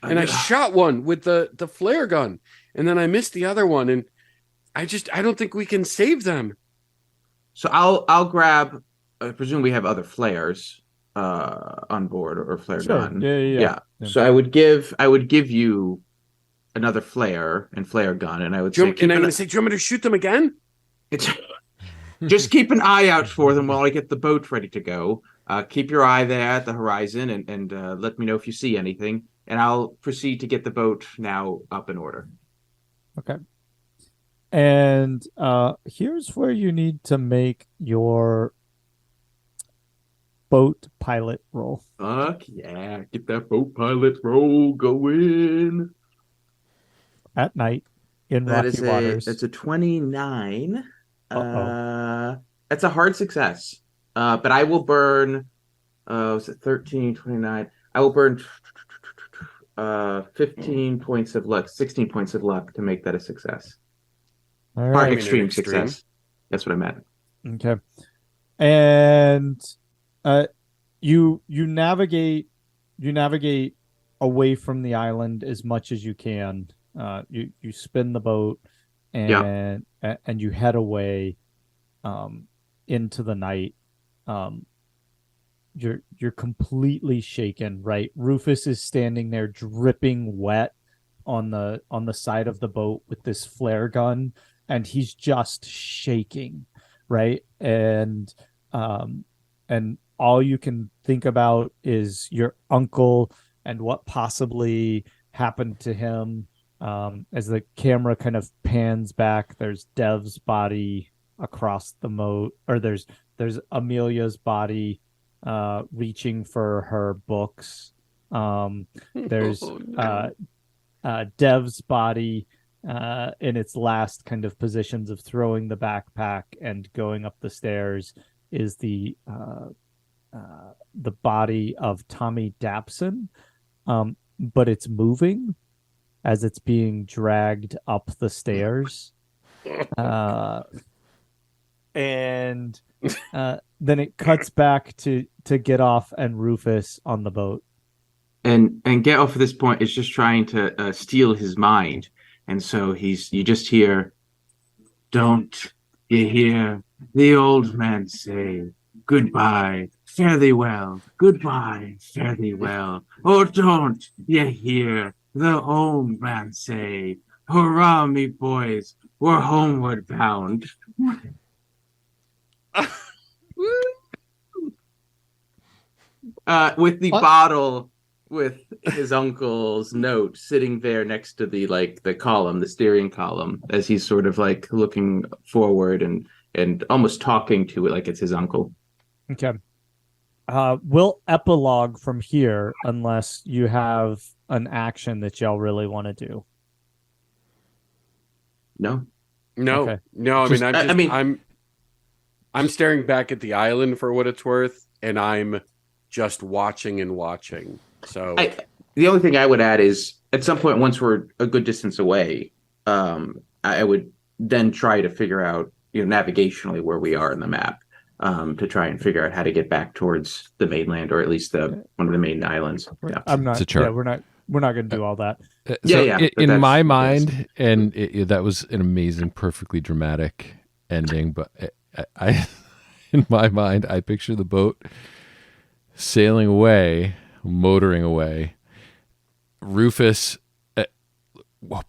and I shot one with the flare gun, and then I missed the other one, and I don't think we can save them. So I'll grab. I presume we have other flares on board or flare gun. Yeah. So I would give you another flare and flare gun, and I would say, I'm going to say, do you want me to shoot them again? Just keep an eye out for them while I get the boat ready to go. Keep your eye there at the horizon, and let me know if you see anything, and I'll proceed to get the boat now up in order. Okay. And here's where you need to make your boat pilot roll. Fuck yeah. Get that boat pilot roll going. At night in rocky waters. It's a 29. Uh-oh. That's a hard success. But I will burn, was it 13, 29? I will burn 15 points of luck, 16 points of luck to make that a success. All right. Extreme success. That's what I meant. Okay. And you navigate away from the island as much as you can. You spin the boat and you head away into the night. You're completely shaken, right? Rufus is standing there dripping wet on the side of the boat with this flare gun, and he's just shaking, right? And all you can think about is your uncle and what possibly happened to him. As the camera kind of pans back, there's Dev's body across the moat, or there's Amelia's body reaching for her books. There's Dev's body in its last kind of positions of throwing the backpack and going up the stairs is the body of Tommy Dapson, but it's moving as it's being dragged up the stairs. And then it cuts back to get off and Rufus on the boat. And get off at this point is just trying to steal his mind. And so you just hear, "Don't you hear the old man say, goodbye, fare thee well, goodbye, fare thee well. Or don't you hear the old man say, hurrah, me boys, we're homeward bound." With the bottle with his uncle's note sitting there next to the column, the steering column, as he's sort of like looking forward and almost talking to it like it's his uncle. Okay. We'll epilogue from here unless you have an action that y'all really want to do. No. Okay. No. I'm staring back at the island for what it's worth, and I'm just watching and watching. So the only thing I would add is at some point, once we're a good distance away, I would then try to figure out, navigationally where we are in the map, to try and figure out how to get back towards the mainland, or at least one of the main islands. Yeah. I'm not. It's a chart. Yeah, we're not going to do all that. In my mind, and that was an amazing, perfectly dramatic ending. But I in my mind, I picture the boat sailing away, motoring away. Rufus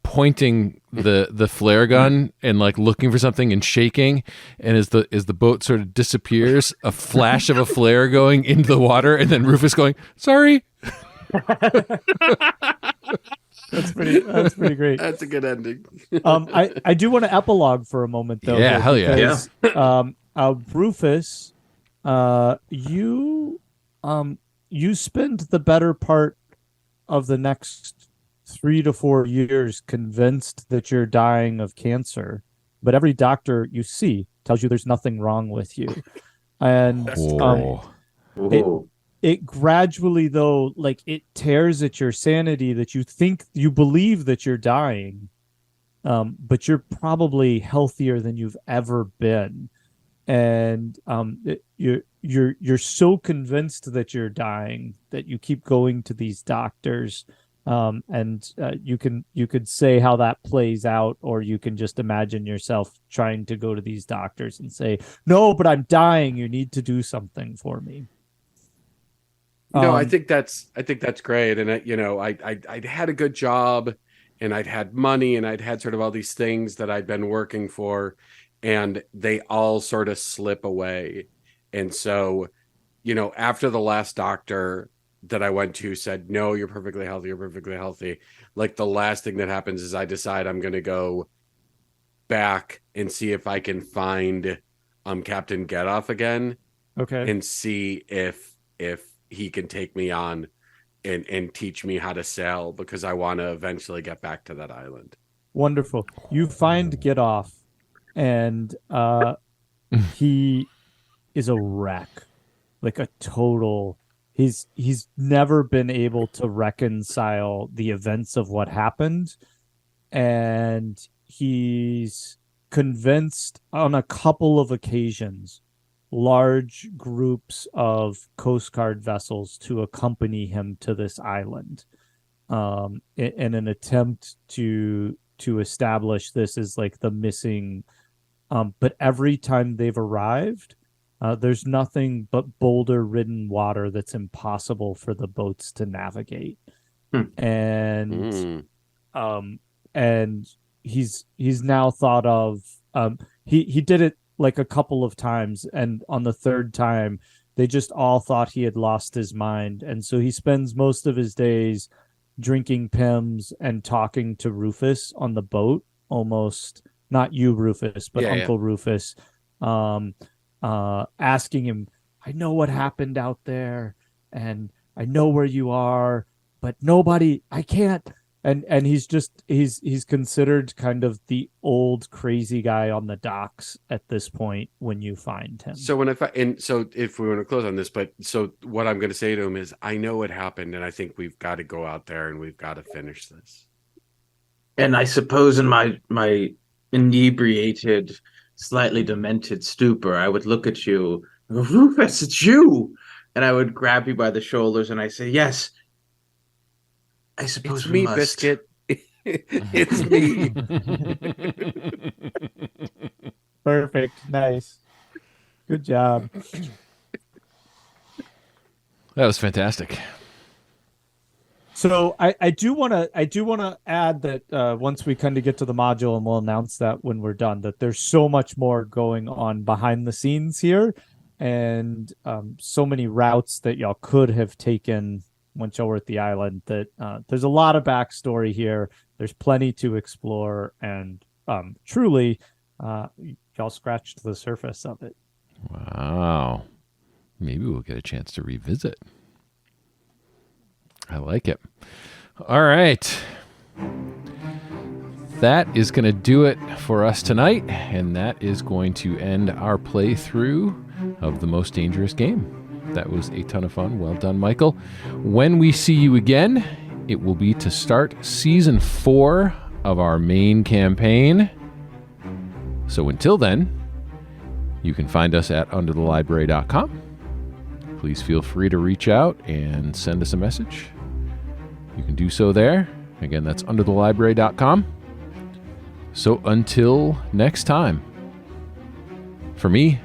pointing the flare gun and like looking for something and shaking, and as the boat sort of disappears, a flash of a flare going into the water, and then Rufus going, "Sorry." That's pretty great. That's a good ending. I do want to epilogue for a moment though. Yeah, hell yeah. Because, Rufus, you spend the better part of the next 3 to 4 years convinced that you're dying of cancer, but every doctor you see tells you there's nothing wrong with you, and it gradually though, like, it tears at your sanity that you believe that you're dying, but you're probably healthier than you've ever been, and you're so convinced that you're dying that you keep going to these doctors, and you could say how that plays out, or you can just imagine yourself trying to go to these doctors and say, no, but I'm dying, you need to do something for me. No, I think that's great. And I'd had a good job, and I'd had money, and I'd had sort of all these things that I'd been working for, and they all sort of slip away. And so, after the last doctor that I went to said, no, you're perfectly healthy. Like, the last thing that happens is I decide I'm going to go back and see if I can find Captain Getoff again. Okay. And see if he can take me on and teach me how to sail, because I want to eventually get back to that island. Wonderful. You find Getoff, and he is a wreck, like a total. He's never been able to reconcile the events of what happened, and he's convinced on a couple of occasions large groups of Coast Guard vessels to accompany him to this island, in an attempt to establish this as like the missing. But every time they've arrived, there's nothing but boulder-ridden water that's impossible for the boats to navigate. And he's now thought of. He did it like a couple of times, and on the third time they just all thought he had lost his mind, and so he spends most of his days drinking Pims and talking to Rufus on the boat, almost not you, Rufus, but Uncle Rufus, asking him, I know what happened out there, and I know where you are, but I can't. And he's considered kind of the old crazy guy on the docks at this point when you find him. So if we want to close on this, but so what I'm going to say to him is, I know what happened, and I think we've got to go out there and we've got to finish this. And I suppose in my inebriated, slightly demented stupor, I would look at you, Rufus, it's you, and I would grab you by the shoulders and I say, yes. I suppose it's me, must. Biscuit. It's me. Perfect. Nice. Good job. That was fantastic. So I do want to add that once we kind of get to the module, and we'll announce that when we're done, that there's so much more going on behind the scenes here, and so many routes that y'all could have taken once y'all were at the island, that there's a lot of backstory here. There's plenty to explore, and truly, y'all scratched the surface of it. Wow. Maybe we'll get a chance to revisit. I like it. All right. That is going to do it for us tonight, and that is going to end our playthrough of The Most Dangerous Game. That was a ton of fun. Well done, Michael. When we see you again, it will be to start Season 4 of our main campaign. So until then, you can find us at underthelibrary.com. Please feel free to reach out and send us a message. You can do so there. Again, that's underthelibrary.com. So until next time, for me,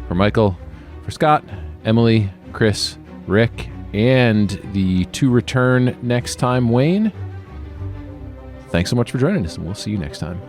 for Michael, for Scott, Emily, Chris, Rick, and the to return next time, Wayne, thanks so much for joining us, and we'll see you next time.